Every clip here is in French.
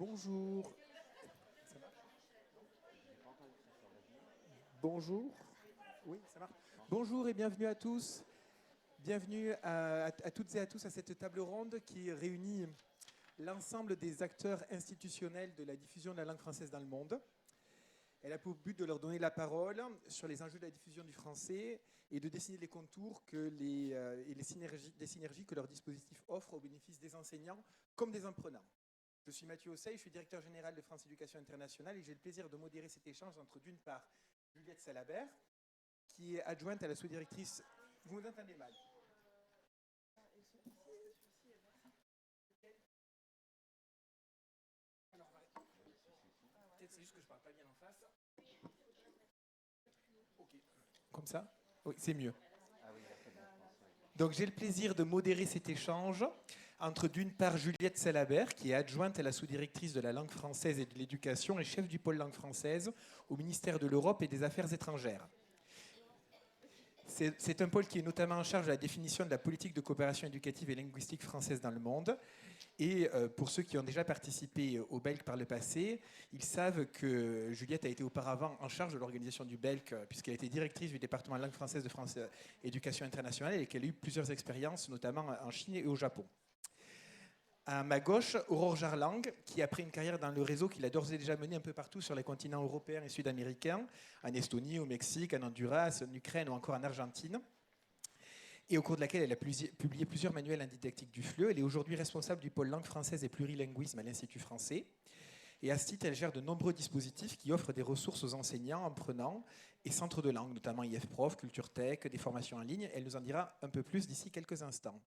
Bonjour. Ça marche. Bonjour. Oui, ça marche. Bonjour et bienvenue à tous. Bienvenue à toutes et à tous à cette table ronde qui réunit l'ensemble des acteurs institutionnels de la diffusion de la langue française dans le monde. Elle a pour but de leur donner la parole sur les enjeux de la diffusion du français et de dessiner les contours et des synergies que leur dispositif offre au bénéfice des enseignants comme des apprenants. Je suis Mathieu Ossey, je suis directeur général de France Éducation Internationale et j'ai le plaisir de modérer cet échange entre, d'une part, Juliette Salabert, qui est adjointe à la sous-directrice. Vous m'entendez mal? Peut-être c'est juste que je ne parle pas bien en face. Ok. Comme ça? Oui, c'est mieux. Donc j'ai le plaisir de modérer cet échange entre d'une part Juliette Salabert, qui est adjointe à la sous-directrice de la langue française et de l'éducation et chef du pôle langue française au ministère de l'Europe et des Affaires étrangères. C'est un pôle qui est notamment en charge de la définition de la politique de coopération éducative et linguistique française dans le monde. Et pour ceux qui ont déjà participé au BELC par le passé, ils savent que Juliette a été auparavant en charge de l'organisation du BELC, puisqu'elle était directrice du département de langue française de France Éducation internationale et qu'elle a eu plusieurs expériences, notamment en Chine et au Japon. À ma gauche, Aurore Jarlang, qui après une carrière dans le réseau qu'il a d'ores et déjà menée un peu partout sur les continents européens et sud-américains, en Estonie, au Mexique, en Honduras, en Ukraine ou encore en Argentine, et au cours de laquelle elle a publié plusieurs manuels en didactique du FLE. Elle est aujourd'hui responsable du pôle langue française et plurilinguisme à l'Institut français. Et à ce titre, elle gère de nombreux dispositifs qui offrent des ressources aux enseignants, apprenants et centres de langue, notamment IFProf, Culture Tech, des formations en ligne. Elle nous en dira un peu plus d'ici quelques instants.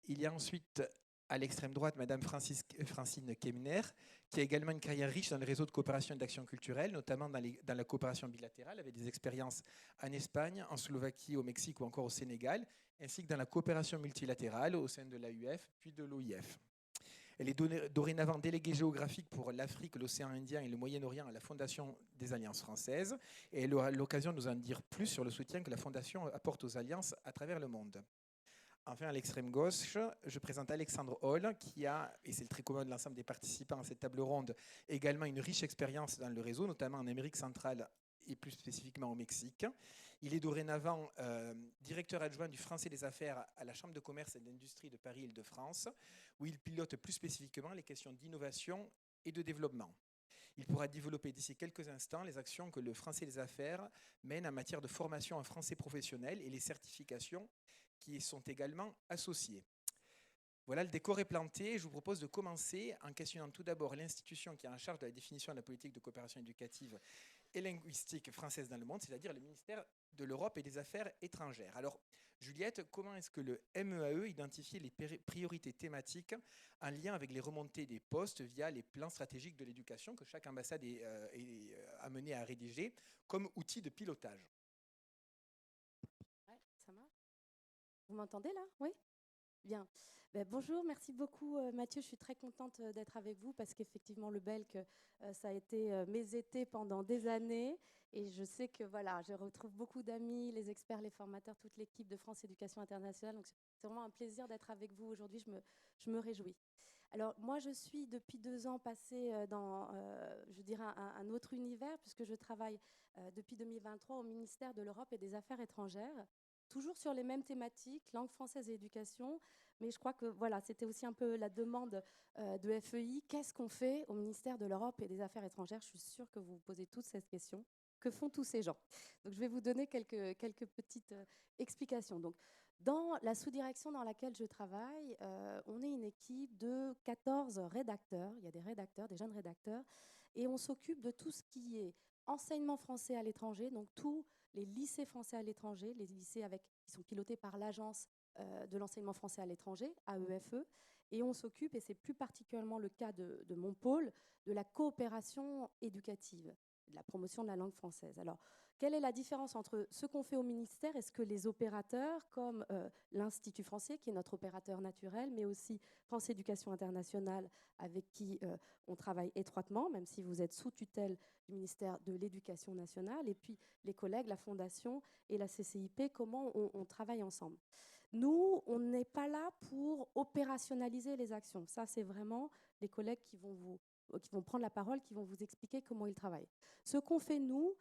Il y a ensuite à l'extrême droite, Madame Francine Kemner, qui a également une carrière riche dans le réseau de coopération et d'action culturelle, notamment dans la coopération bilatérale, avec des expériences en Espagne, en Slovaquie, au Mexique ou encore au Sénégal, ainsi que dans la coopération multilatérale au sein de l'AUF, puis de l'OIF. Elle est dorénavant déléguée géographique pour l'Afrique, l'océan Indien et le Moyen-Orient à la Fondation des Alliances françaises. Et elle aura l'occasion de nous en dire plus sur le soutien que la Fondation apporte aux alliances à travers le monde. Enfin, à l'extrême gauche, je présente Alexandre Hall, qui a, et c'est le très commun de l'ensemble des participants à cette table ronde, également une riche expérience dans le réseau, notamment en Amérique centrale et plus spécifiquement au Mexique. Il est dorénavant directeur adjoint du Français des Affaires à la Chambre de commerce et d'industrie de Paris-Île-de-France, où il pilote plus spécifiquement les questions d'innovation et de développement. Il pourra développer d'ici quelques instants les actions que le Français des Affaires mène en matière de formation en français professionnel et les certifications qui y sont également associées. Voilà, le décor est planté. Je vous propose de commencer en questionnant tout d'abord l'institution qui est en charge de la définition de la politique de coopération éducative et linguistique française dans le monde, c'est-à-dire le ministère de l'Europe et des Affaires étrangères. Alors, Juliette, comment est-ce que le MEAE identifie les priorités thématiques en lien avec les remontées des postes via les plans stratégiques de l'éducation que chaque ambassade est amenée à rédiger comme outil de pilotage? Ouais, ça marche. Vous m'entendez là? Oui? Bien. Bonjour, merci beaucoup Mathieu. Je suis très contente d'être avec vous parce qu'effectivement le BELC, ça a été mes étés pendant des années et je sais que voilà, je retrouve beaucoup d'amis, les experts, les formateurs, toute l'équipe de France Éducation Internationale. Donc c'est vraiment un plaisir d'être avec vous aujourd'hui. Je me réjouis. Alors moi, je suis depuis 2 ans passée dans, je dirais, un autre univers puisque je travaille depuis 2023 au ministère de l'Europe et des Affaires étrangères. Toujours sur les mêmes thématiques, langue française et éducation, mais je crois que voilà, c'était aussi un peu la demande de FEI. Qu'est-ce qu'on fait au ministère de l'Europe et des Affaires étrangères? Je suis sûre que vous vous posez toutes cette question. Que font tous ces gens? Donc, je vais vous donner quelques petites explications. Donc, dans la sous-direction dans laquelle je travaille, on est une équipe de 14 rédacteurs. Il y a des rédacteurs, des jeunes rédacteurs, et on s'occupe de tout ce qui est enseignement français à l'étranger, donc tous les lycées français à l'étranger, les lycées qui sont pilotés par l'Agence de l'enseignement français à l'étranger, AEFE, et on s'occupe, et c'est plus particulièrement le cas de mon pôle, de la coopération éducative, de la promotion de la langue française. Alors, quelle est la différence entre ce qu'on fait au ministère et ce que les opérateurs, comme l'Institut français, qui est notre opérateur naturel, mais aussi France Éducation Internationale, avec qui on travaille étroitement, même si vous êtes sous tutelle du ministère de l'Éducation nationale, et puis les collègues, la Fondation et la CCIP, comment on travaille ensemble. Nous, on n'est pas là pour opérationnaliser les actions. Ça, c'est vraiment les collègues qui vont prendre la parole, qui vont vous expliquer comment ils travaillent. Ce qu'on fait, nous,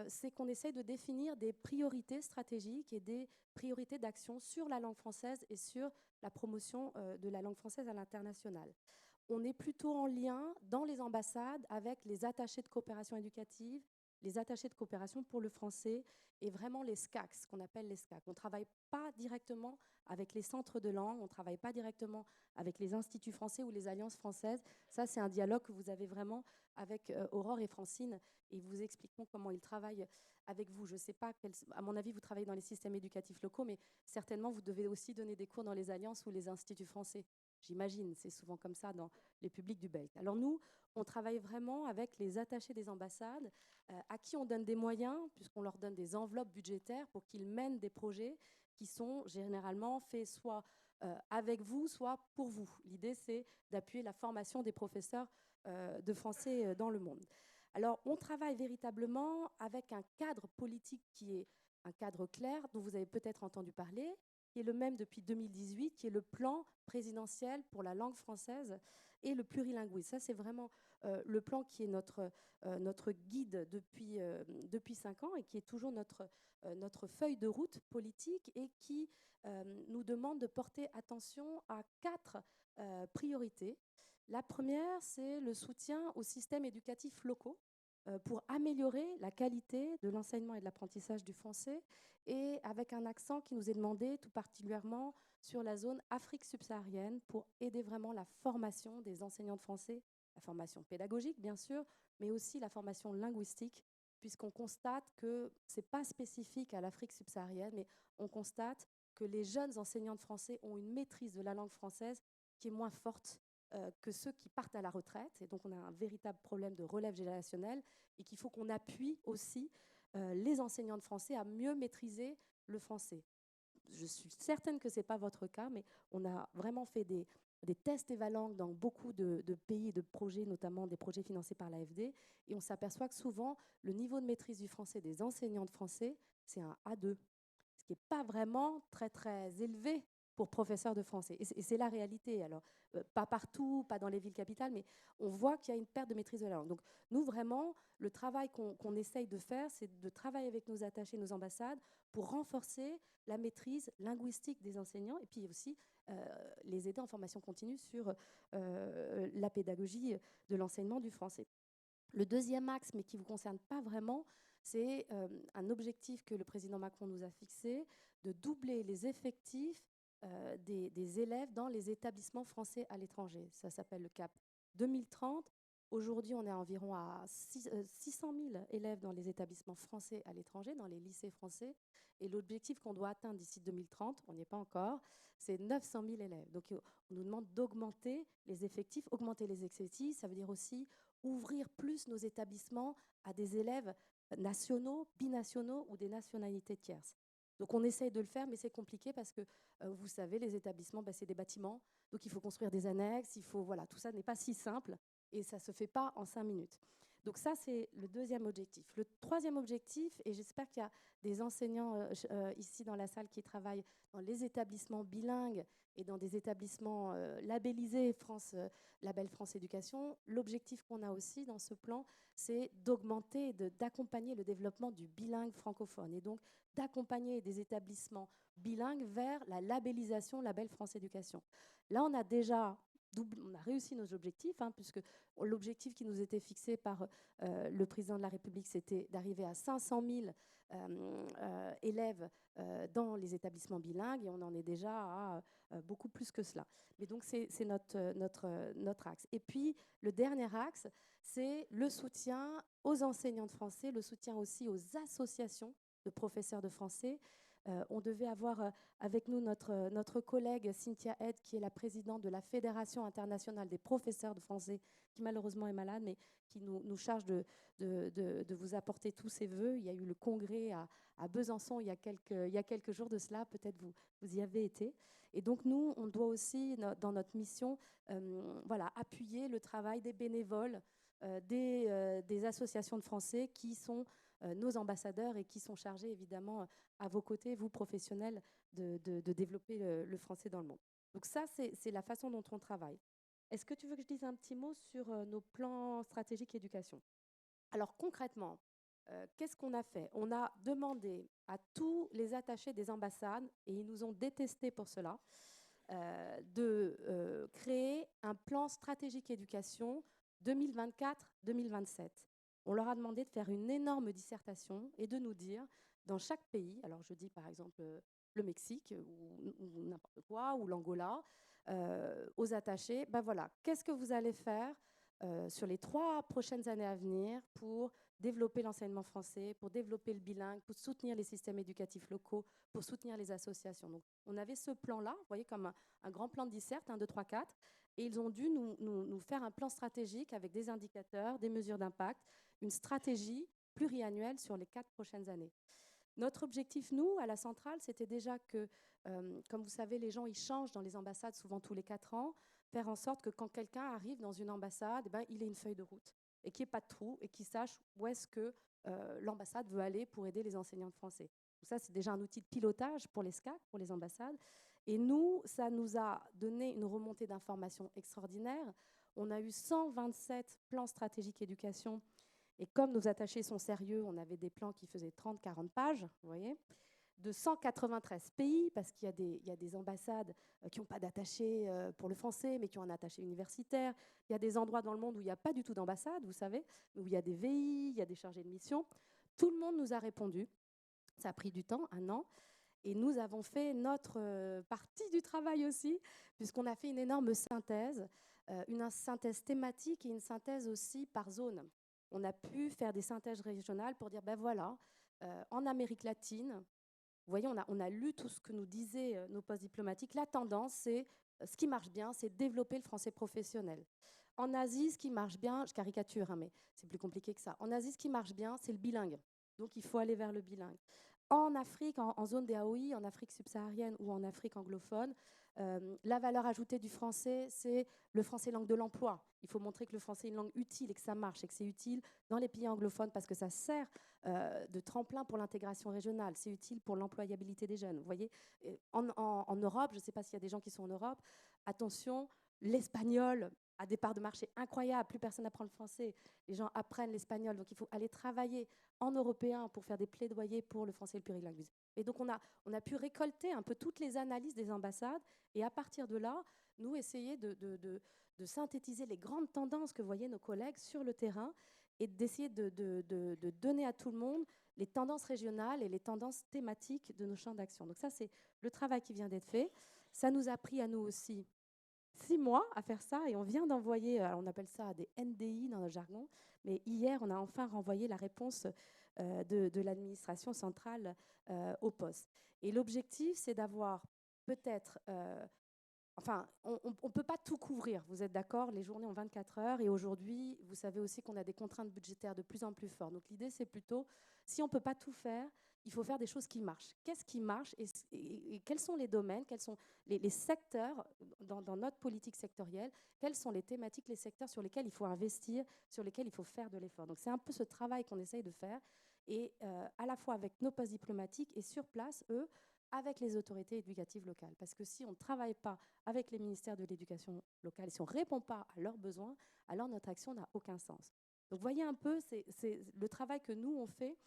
c'est qu'on essaye de définir des priorités stratégiques et des priorités d'action sur la langue française et sur la promotion de la langue française à l'international. On est plutôt en lien dans les ambassades avec les attachés de coopération éducative, les attachés de coopération pour le français et vraiment les SCAC, ce qu'on appelle les SCAC. On ne travaille pas directement avec les centres de langue, on ne travaille pas directement avec les instituts français ou les alliances françaises. Ça, c'est un dialogue que vous avez vraiment avec Aurore et Francine, et ils vous expliqueront comment ils travaillent avec vous. Je ne sais pas, à mon avis, vous travaillez dans les systèmes éducatifs locaux, mais certainement, vous devez aussi donner des cours dans les alliances ou les instituts français. J'imagine, c'est souvent comme ça dans les publics du BELC. Alors nous, on travaille vraiment avec les attachés des ambassades, à qui on donne des moyens, puisqu'on leur donne des enveloppes budgétaires pour qu'ils mènent des projets qui sont généralement faits soit avec vous, soit pour vous. L'idée, c'est d'appuyer la formation des professeurs de français dans le monde. Alors, on travaille véritablement avec un cadre politique qui est un cadre clair, dont vous avez peut-être entendu parler, qui est le même depuis 2018, qui est le plan présidentiel pour la langue française et le plurilinguisme. Ça, c'est vraiment le plan qui est notre guide depuis 5 ans et qui est toujours notre feuille de route politique et qui nous demande de porter attention à 4 priorités. La première, c'est le soutien aux systèmes éducatifs locaux pour améliorer la qualité de l'enseignement et de l'apprentissage du français, et avec un accent qui nous est demandé tout particulièrement sur la zone Afrique subsaharienne pour aider vraiment la formation des enseignants de français, la formation pédagogique bien sûr, mais aussi la formation linguistique, puisqu'on constate que ce n'est pas spécifique à l'Afrique subsaharienne, mais on constate que les jeunes enseignants de français ont une maîtrise de la langue française qui est moins forte que ceux qui partent à la retraite. Et donc, on a un véritable problème de relève générationnelle et qu'il faut qu'on appuie aussi les enseignants de français à mieux maîtriser le français. Je suis certaine que ce n'est pas votre cas, mais on a vraiment fait des tests évaluants dans beaucoup de pays et de projets, notamment des projets financés par l'AFD, et on s'aperçoit que souvent, le niveau de maîtrise du français des enseignants de français, c'est un A2, ce qui n'est pas vraiment très, très élevé pour professeurs de français. Et c'est la réalité. Alors, pas partout, pas dans les villes capitales, mais on voit qu'il y a une perte de maîtrise de la langue. Donc, nous, vraiment, le travail qu'on essaye de faire, c'est de travailler avec nos attachés, nos ambassades, pour renforcer la maîtrise linguistique des enseignants et puis aussi les aider en formation continue sur la pédagogie de l'enseignement du français. Le deuxième axe, mais qui ne vous concerne pas vraiment, c'est un objectif que le président Macron nous a fixé, de doubler les effectifs des élèves dans les établissements français à l'étranger. Ça s'appelle le CAP 2030. Aujourd'hui, on est environ à 600 000 élèves dans les établissements français à l'étranger, dans les lycées français. Et l'objectif qu'on doit atteindre d'ici 2030, on n'y est pas encore, c'est 900 000 élèves. Donc, on nous demande d'augmenter les effectifs. Augmenter les effectifs, ça veut dire aussi ouvrir plus nos établissements à des élèves nationaux, binationaux ou des nationalités tierces. Donc on essaye de le faire, mais c'est compliqué parce que, vous savez, les établissements, c'est des bâtiments, donc il faut construire des annexes, voilà, tout ça n'est pas si simple et ça ne se fait pas en 5 minutes. Donc ça, c'est le deuxième objectif. Le troisième objectif, et j'espère qu'il y a des enseignants ici dans la salle qui travaillent dans les établissements bilingues et dans des établissements labellisés Label France Éducation, l'objectif qu'on a aussi dans ce plan, c'est d'augmenter, d'accompagner le développement du bilingue francophone et donc d'accompagner des établissements bilingues vers la labellisation Label France Éducation. Là, on a réussi nos objectifs, puisque l'objectif qui nous était fixé par le président de la République, c'était d'arriver à 500 000 élèves dans les établissements bilingues, et on en est déjà à beaucoup plus que cela. Mais donc, c'est notre axe. Et puis, le dernier axe, c'est le soutien aux enseignants de français, le soutien aussi aux associations de professeurs de français. On devait avoir avec nous notre collègue Cynthia Head, qui est la présidente de la Fédération internationale des professeurs de français, qui malheureusement est malade, mais qui nous charge de vous apporter tous ses vœux. Il y a eu le congrès à Besançon il y a quelques jours de cela, peut-être vous y avez été. Et donc nous, on doit aussi, dans notre mission, appuyer le travail des bénévoles, des associations de français qui sont nos ambassadeurs et qui sont chargés évidemment à vos côtés, vous professionnels, de développer le français dans le monde. Donc ça, c'est la façon dont on travaille. Est-ce que tu veux que je dise un petit mot sur nos plans stratégiques éducation? Alors concrètement, qu'est-ce qu'on a fait? On a demandé à tous les attachés des ambassades, et ils nous ont détestés pour cela, de créer un plan stratégique éducation 2024-2027. On leur a demandé de faire une énorme dissertation et de nous dire, dans chaque pays, alors je dis par exemple le Mexique ou n'importe quoi, ou l'Angola, aux attachés, ben voilà, qu'est-ce que vous allez faire sur les 3 prochaines années à venir pour développer l'enseignement français, pour développer le bilingue, pour soutenir les systèmes éducatifs locaux, pour soutenir les associations. Donc, on avait ce plan-là, vous voyez, comme un grand plan de dissert, 1, 2, 3, 4, et ils ont dû nous faire un plan stratégique avec des indicateurs, des mesures d'impact, une stratégie pluriannuelle sur les 4 prochaines années. Notre objectif, nous, à la centrale, c'était déjà que, comme vous savez, les gens, ils changent dans les ambassades souvent tous les 4 ans, faire en sorte que quand quelqu'un arrive dans une ambassade, eh ben, il ait une feuille de route et qu'il n'y ait pas de trou et qu'il sache où est-ce que l'ambassade veut aller pour aider les enseignants de français. Donc ça, c'est déjà un outil de pilotage pour les SCAC, pour les ambassades. Et nous, ça nous a donné une remontée d'informations extraordinaire. On a eu 127 plans stratégiques éducation. Et comme nos attachés sont sérieux, on avait des plans qui faisaient 30-40 pages, vous voyez, de 193 pays, parce qu'il y a des ambassades qui n'ont pas d'attaché pour le français, mais qui ont un attaché universitaire. Il y a des endroits dans le monde où il n'y a pas du tout d'ambassade, vous savez, où il y a des VI, il y a des chargés de mission. Tout le monde nous a répondu. Ça a pris du temps, 1 an. Et nous avons fait notre partie du travail aussi, puisqu'on a fait une énorme synthèse, une synthèse thématique et une synthèse aussi par zone. On a pu faire des synthèses régionales pour dire, ben voilà, en Amérique latine, vous voyez, on a lu tout ce que nous disaient nos postes diplomatiques. La tendance, c'est, ce qui marche bien, c'est développer le français professionnel. En Asie, ce qui marche bien, je caricature, hein, mais c'est plus compliqué que ça. En Asie, ce qui marche bien, c'est le bilingue. Donc, il faut aller vers le bilingue. En Afrique, en zone des AOI, en Afrique subsaharienne ou en Afrique anglophone, la valeur ajoutée du français, c'est le français langue de l'emploi. Il faut montrer que le français est une langue utile et que ça marche et que c'est utile dans les pays anglophones parce que ça sert de tremplin pour l'intégration régionale. C'est utile pour l'employabilité des jeunes. Vous voyez, en Europe, je ne sais pas s'il y a des gens qui sont en Europe, attention, l'espagnol a des parts de marché incroyables. Plus personne n'apprend le français. Les gens apprennent l'espagnol. Donc, il faut aller travailler en européen pour faire des plaidoyers pour le français et le plurilinguisme. Et donc, on a pu récolter un peu toutes les analyses des ambassades et à partir de là, nous essayer de synthétiser les grandes tendances que voyaient nos collègues sur le terrain et d'essayer de donner à tout le monde les tendances régionales et les tendances thématiques de nos champs d'action. Donc ça, c'est le travail qui vient d'être fait. Ça nous a pris à nous aussi 6 mois à faire ça et on vient d'envoyer, on appelle ça des NDI dans le jargon, mais hier, on a enfin renvoyé la réponse de l'administration centrale au poste. Et l'objectif, c'est d'avoir peut-être... Enfin, on ne peut pas tout couvrir, vous êtes d'accord? Les journées ont 24 heures et aujourd'hui, vous savez aussi qu'on a des contraintes budgétaires de plus en plus fortes. Donc l'idée, c'est plutôt, si on ne peut pas tout faire, il faut faire des choses qui marchent. Qu'est-ce qui marche et quels sont les domaines, quels sont les secteurs dans notre politique sectorielle, quelles sont les thématiques, les secteurs sur lesquels il faut investir, sur lesquels il faut faire de l'effort. Donc c'est un peu ce travail qu'on essaye de faire et à la fois avec nos postes diplomatiques et sur place, eux, avec les autorités éducatives locales. Parce que si on ne travaille pas avec les ministères de l'éducation locale, et si on ne répond pas à leurs besoins, alors notre action n'a aucun sens. Donc voyez un peu, c'est le travail que nous, on fait.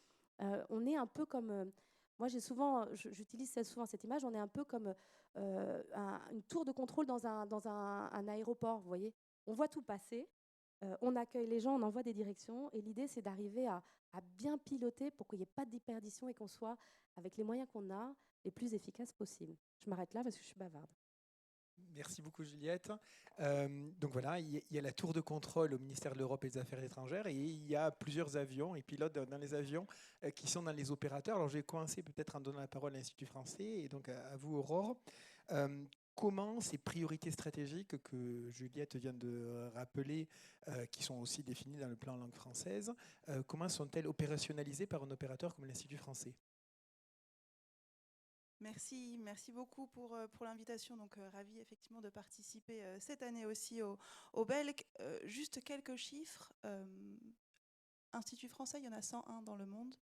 On est un peu comme... moi, j'utilise souvent cette image, on est un peu comme une tour de contrôle dans un aéroport, vous voyez. On voit tout passer, on accueille les gens, on envoie des directions, et l'idée, c'est d'arriver à bien piloter pour qu'il n'y ait pas de déperdition et qu'on soit, avec les moyens qu'on a, les plus efficaces possibles. Je m'arrête là parce que je suis bavarde. Merci beaucoup Juliette. Donc voilà, il y a la tour de contrôle au ministère de l'Europe et des Affaires étrangères et il y a plusieurs avions et pilotes dans les avions qui sont dans les opérateurs. Alors je vais commencer peut-être en donnant la parole à l'Institut français et donc à vous Aurore. Comment ces priorités stratégiques que Juliette vient de rappeler, qui sont aussi définies dans le plan langue française, comment sont-elles opérationnalisées par un opérateur comme l'Institut français ? Merci beaucoup pour l'invitation. Donc, ravie effectivement de participer cette année aussi au BELC. Juste quelques chiffres. instituts français, il y en a 101 dans le monde.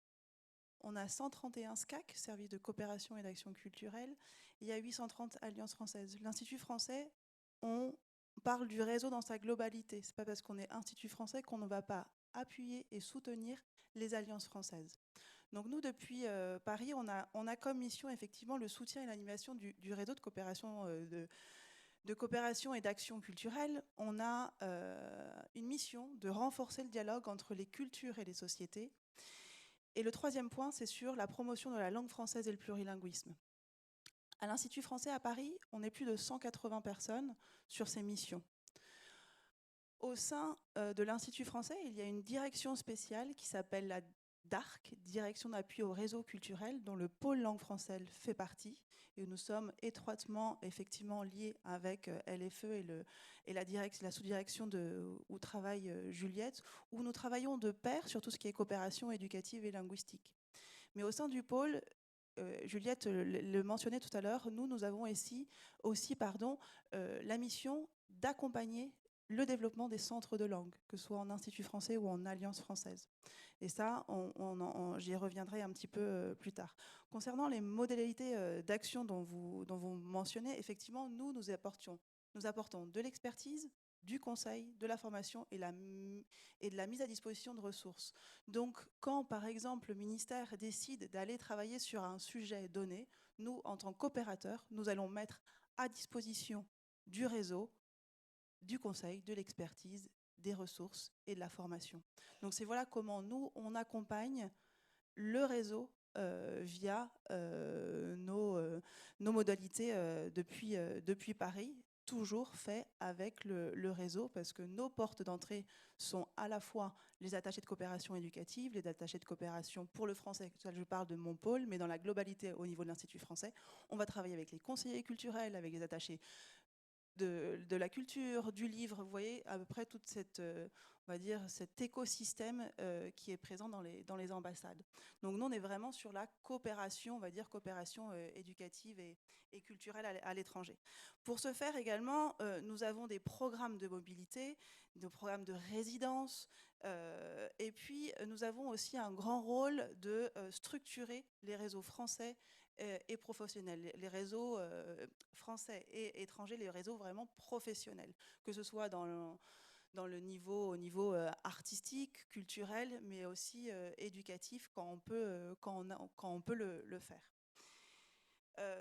On a 131 SCAC, services de coopération et d'action culturelle. Il y a 830 alliances françaises. L'Institut français, on parle du réseau dans sa globalité. Ce n'est pas parce qu'on est Institut français qu'on ne va pas appuyer et soutenir les alliances françaises. Donc nous, depuis Paris, on a comme mission effectivement le soutien et l'animation du réseau de coopération de coopération et d'action culturelle. On a une mission de renforcer le dialogue entre les cultures et les sociétés. Et le troisième point, c'est sur la promotion de la langue française et le plurilinguisme. À l'Institut français à Paris, on est plus de 180 personnes sur ces missions. Au sein de l'Institut français, il y a une direction spéciale qui s'appelle la DARC, Direction d'appui au réseau culturel, dont le pôle langue française fait partie. Et nous sommes étroitement effectivement liés avec LFE et la sous-direction où travaille Juliette, où nous travaillons de pair sur tout ce qui est coopération éducative et linguistique. Mais au sein du pôle, Juliette le mentionnait tout à l'heure, nous avons aussi la mission d'accompagner le développement des centres de langue, que ce soit en Institut français ou en Alliance française. Et ça, j'y reviendrai un petit peu plus tard. Concernant les modalités d'action dont vous mentionnez, effectivement, nous apportons de l'expertise, du conseil, de la formation et de la mise à disposition de ressources. Donc, quand, par exemple, le ministère décide d'aller travailler sur un sujet donné, nous, en tant qu'opérateurs, nous allons mettre à disposition du réseau, du conseil, de l'expertise, des ressources et de la formation. Donc, voilà comment nous, on accompagne le réseau via nos modalités depuis Paris, toujours fait avec le réseau, parce que nos portes d'entrée sont à la fois les attachés de coopération éducative, les attachés de coopération pour le français, je parle de mon pôle, mais dans la globalité au niveau de l'Institut français, on va travailler avec les conseillers culturels, avec les attachés de la culture, du livre, vous voyez à peu près toute cette, on va dire, cet écosystème qui est présent dans les ambassades. Donc nous, on est vraiment sur la coopération, on va dire coopération éducative et culturelle à l'étranger. Pour ce faire également, nous avons des programmes de mobilité, des programmes de résidence, et puis nous avons aussi un grand rôle de structurer les réseaux français et professionnels, les réseaux français et étrangers, les réseaux vraiment professionnels, que ce soit au niveau artistique, culturel, mais aussi éducatif quand on peut le faire.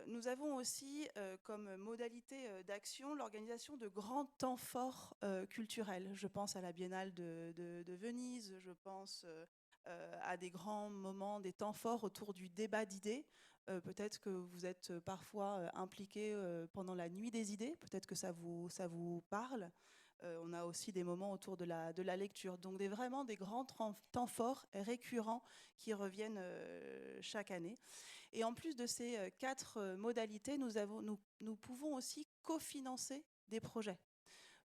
Nous avons aussi comme modalité d'action l'organisation de grands temps forts culturels. Je pense à la Biennale de Venise, je pense à des grands moments, des temps forts autour du débat d'idées. Peut-être que vous êtes parfois impliqués pendant la nuit des idées, peut-être que ça vous parle. On a aussi des moments autour de la lecture. Donc vraiment des grands temps forts récurrents qui reviennent chaque année. Et en plus de ces 4 modalités, nous pouvons aussi cofinancer des projets.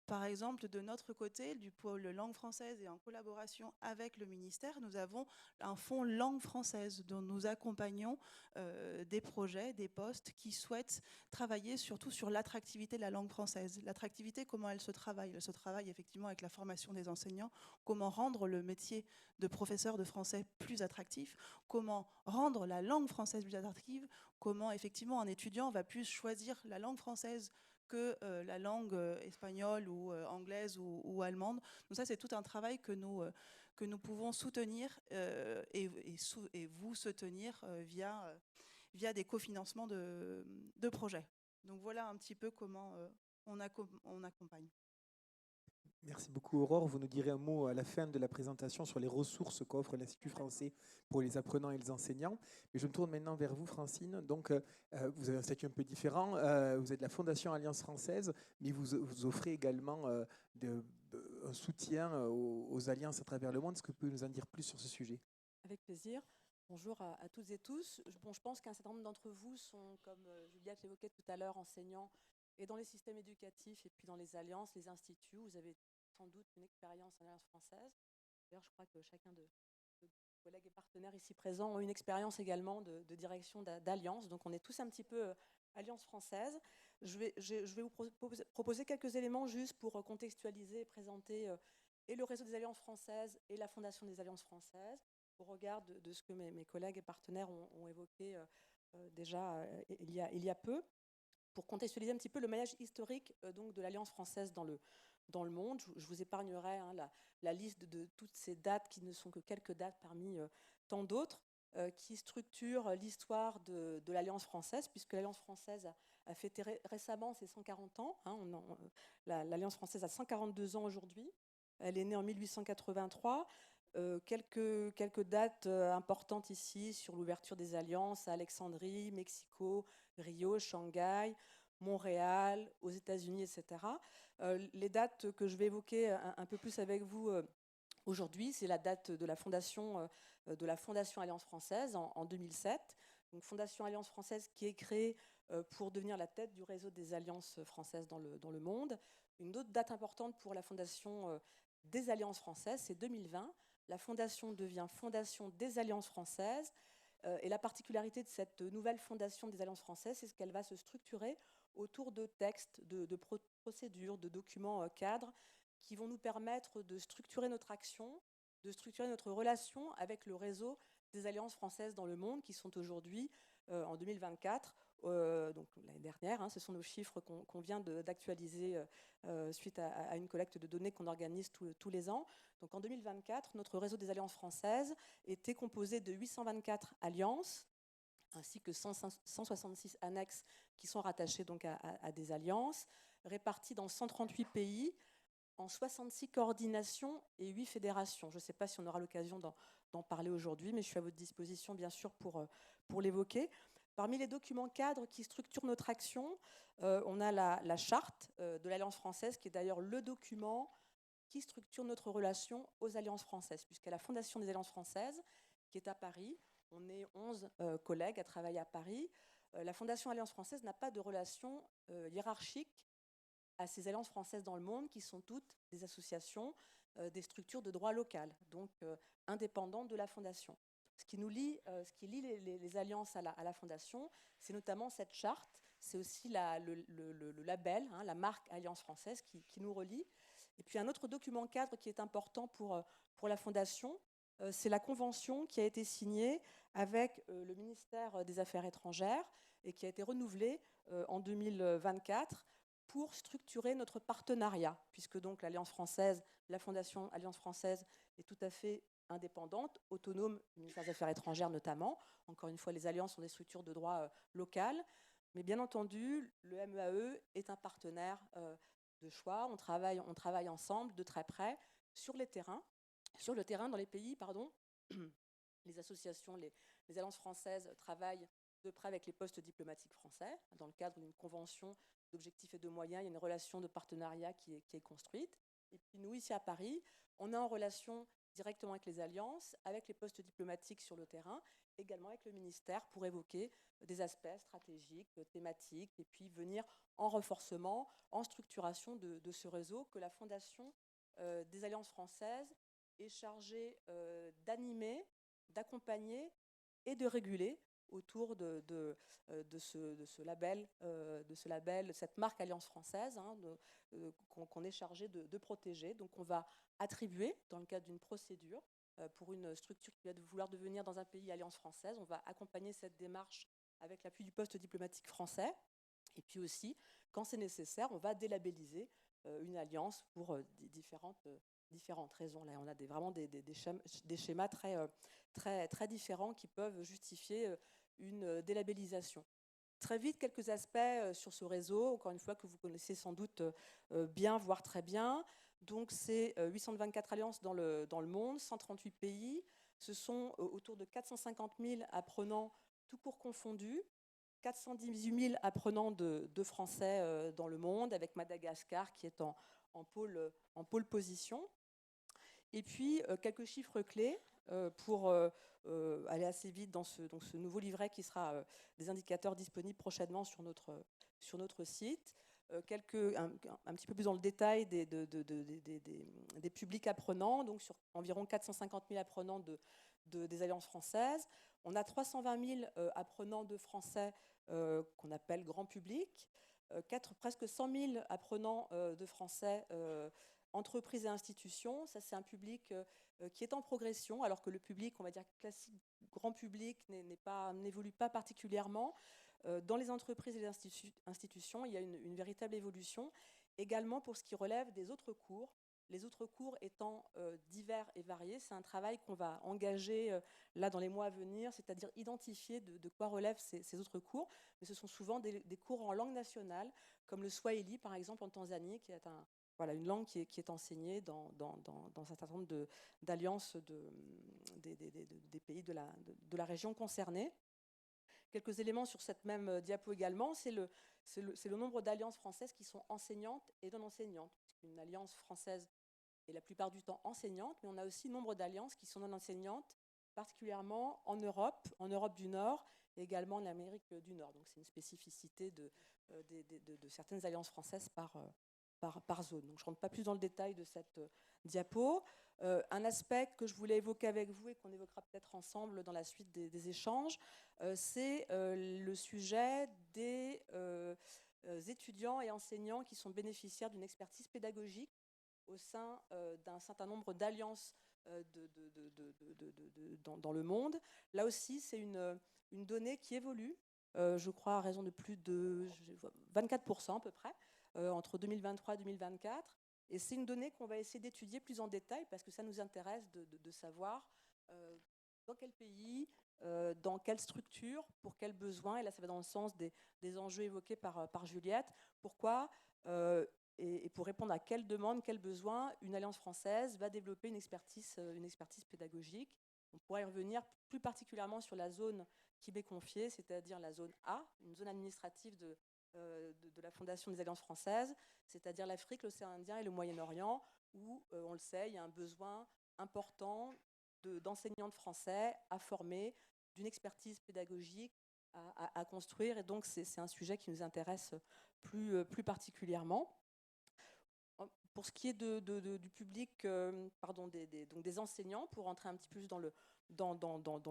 Par exemple, de notre côté, du pôle langue française et en collaboration avec le ministère, nous avons un fonds langue française dont nous accompagnons des projets, des postes qui souhaitent travailler surtout sur l'attractivité de la langue française. L'attractivité, comment elle se travaille? Elle se travaille effectivement avec la formation des enseignants, comment rendre le métier de professeur de français plus attractif, comment rendre la langue française plus attractive, comment effectivement un étudiant va plus choisir la langue française que la langue espagnole ou anglaise ou allemande. Donc ça, c'est tout un travail que nous pouvons soutenir et vous soutenir via des cofinancements de projets. Donc voilà un petit peu comment on accompagne. Merci beaucoup Aurore. Vous nous direz un mot à la fin de la présentation sur les ressources qu'offre l'Institut français pour les apprenants et les enseignants. Mais je me tourne maintenant vers vous, Francine. Donc, vous avez un statut un peu différent. Vous êtes de la Fondation Alliance française, mais vous offrez également un soutien aux alliances à travers le monde. Est-ce que vous pouvez nous en dire plus sur ce sujet? Avec plaisir. Bonjour à toutes et tous. Je pense qu'un certain nombre d'entre vous sont, comme Juliette l'évoquait tout à l'heure, enseignants et dans les systèmes éducatifs et puis dans les alliances, les instituts. Vous avez sans doute une expérience en Alliance française. D'ailleurs, je crois que chacun de collègues et partenaires ici présents ont une expérience également de direction d'alliance. Donc, on est tous un petit peu Alliance française. Je vais vous proposer quelques éléments juste pour contextualiser et présenter et le réseau des Alliances françaises et la Fondation des Alliances françaises, au regard de ce que mes collègues et partenaires ont évoqué déjà il y a peu, pour contextualiser un petit peu le maillage historique donc de l'Alliance française dans le monde. Je vous épargnerai la liste de toutes ces dates qui ne sont que quelques dates parmi tant d'autres qui structurent l'histoire de l'Alliance française, puisque l'Alliance française a fêté récemment ses 140 ans. L'Alliance française a 142 ans aujourd'hui. Elle est née en 1883. Quelques dates importantes ici sur l'ouverture des alliances à Alexandrie, Mexico, Rio, Shanghai, Montréal, aux États-Unis, etc. Les dates que je vais évoquer un peu plus avec vous aujourd'hui, c'est la date de la fondation Alliance française en 2007. Donc, Fondation Alliance française qui est créée pour devenir la tête du réseau des alliances françaises dans le monde. Une autre date importante pour la fondation des alliances françaises, c'est 2020. La fondation devient Fondation des alliances françaises. Et la particularité de cette nouvelle fondation des alliances françaises, c'est qu'elle va se structurer autour de textes, de procédures, de documents cadres qui vont nous permettre de structurer notre action, de structurer notre relation avec le réseau des alliances françaises dans le monde, qui sont aujourd'hui, en 2024, donc l'année dernière, ce sont nos chiffres qu'on vient d'actualiser suite à une collecte de données qu'on organise tous les ans. Donc en 2024, notre réseau des alliances françaises était composé de 824 alliances, ainsi que 166 annexes qui sont rattachées donc à des alliances, réparties dans 138 pays, en 66 coordinations et 8 fédérations. Je ne sais pas si on aura l'occasion d'en parler aujourd'hui, mais je suis à votre disposition, bien sûr, pour l'évoquer. Parmi les documents cadres qui structurent notre action, on a la charte de l'Alliance française, qui est d'ailleurs le document qui structure notre relation aux alliances françaises, puisqu'à la Fondation des alliances françaises, qui est à Paris, on est 11 collègues à travailler à Paris. La Fondation Alliance française n'a pas de relation hiérarchique à ces alliances françaises dans le monde, qui sont toutes des associations, des structures de droit local, donc indépendantes de la Fondation. Ce qui lie les alliances à la Fondation, c'est notamment cette charte, c'est aussi le label, la marque Alliance française qui nous relie. Et puis un autre document cadre qui est important pour la Fondation, c'est la convention qui a été signée avec le ministère des Affaires étrangères et qui a été renouvelée en 2024 pour structurer notre partenariat, puisque donc l'Alliance française, la Fondation Alliance française est tout à fait indépendante, autonome du ministère des Affaires étrangères notamment. Encore une fois, les alliances sont des structures de droit local, mais bien entendu, le MEAE est un partenaire de choix. On travaille ensemble de très près sur le terrain dans les pays, les associations, les alliances françaises travaillent de près avec les postes diplomatiques français. Dans le cadre d'une convention d'objectifs et de moyens, il y a une relation de partenariat qui est construite. Et puis nous, ici à Paris, on est en relation directement avec les alliances, avec les postes diplomatiques sur le terrain, également avec le ministère pour évoquer des aspects stratégiques, thématiques, et puis venir en renforcement, en structuration de ce réseau que la Fondation des Alliances françaises est chargée d'animer, d'accompagner et de réguler autour de ce label, cette marque Alliance française qu'on est chargé de protéger. Donc on va attribuer, dans le cadre d'une procédure, pour une structure qui va vouloir devenir dans un pays Alliance française, on va accompagner cette démarche avec l'appui du poste diplomatique français. Et puis aussi, quand c'est nécessaire, on va délabelliser une alliance pour différentes raisons. Là, on a vraiment des schémas très différents qui peuvent justifier une délabellisation. Très vite, quelques aspects sur ce réseau, encore une fois, que vous connaissez sans doute bien, voire très bien. Donc, c'est 824 alliances dans le monde, 138 pays. Ce sont autour de 450 000 apprenants, tout court confondus, 418 000 apprenants de français dans le monde, avec Madagascar qui est en pôle position. Et puis, quelques chiffres clés pour aller assez vite dans ce nouveau livret qui sera des indicateurs disponibles prochainement sur notre site. Un petit peu plus dans le détail des publics apprenants, donc sur environ 450 000 apprenants des alliances françaises. On a 320 000 apprenants de français qu'on appelle grand public, presque 100 000 apprenants de français entreprises et institutions, ça c'est un public qui est en progression, alors que le public, on va dire classique, grand public, n'évolue pas particulièrement. Dans les entreprises et les institutions, il y a une véritable évolution. Également pour ce qui relève des autres cours, les autres cours étant divers et variés. C'est un travail qu'on va engager là dans les mois à venir, c'est-à-dire identifier de quoi relèvent ces autres cours. Mais ce sont souvent des cours en langue nationale, comme le Swahili par exemple en Tanzanie, qui est une langue qui est enseignée dans un certain nombre d'alliances des pays de la région concernée. Quelques éléments sur cette même diapo également, c'est le nombre d'alliances françaises qui sont enseignantes et non enseignantes. Une alliance française est la plupart du temps enseignante, mais on a aussi nombre d'alliances qui sont non enseignantes, particulièrement en Europe du Nord et également en Amérique du Nord. Donc c'est une spécificité de certaines alliances françaises par zone. Donc je ne rentre pas plus dans le détail de cette diapo. Un aspect que je voulais évoquer avec vous et qu'on évoquera peut-être ensemble dans la suite des échanges, c'est le sujet des étudiants et enseignants qui sont bénéficiaires d'une expertise pédagogique au sein d'un certain nombre d'alliances dans le monde. Là aussi, c'est une donnée qui évolue, je crois à raison de plus de 24% à peu près, entre 2023 et 2024. Et c'est une donnée qu'on va essayer d'étudier plus en détail parce que ça nous intéresse de savoir dans quel pays, dans quelle structure, pour quels besoins. Et là, ça va dans le sens des enjeux évoqués par Juliette. Pourquoi et pour répondre à quelle demande, quels besoins, une alliance française va développer une expertise pédagogique. On pourra y revenir plus particulièrement sur la zone qui m'est confiée, c'est-à-dire la zone A, une zone administrative de la Fondation des Alliances françaises, c'est-à-dire l'Afrique, l'océan Indien et le Moyen-Orient, où, on le sait, il y a un besoin important d'enseignants de français à former, d'une expertise pédagogique à construire. Et donc, c'est un sujet qui nous intéresse plus particulièrement. Pour ce qui est du public, donc des enseignants, pour rentrer un petit peu plus dans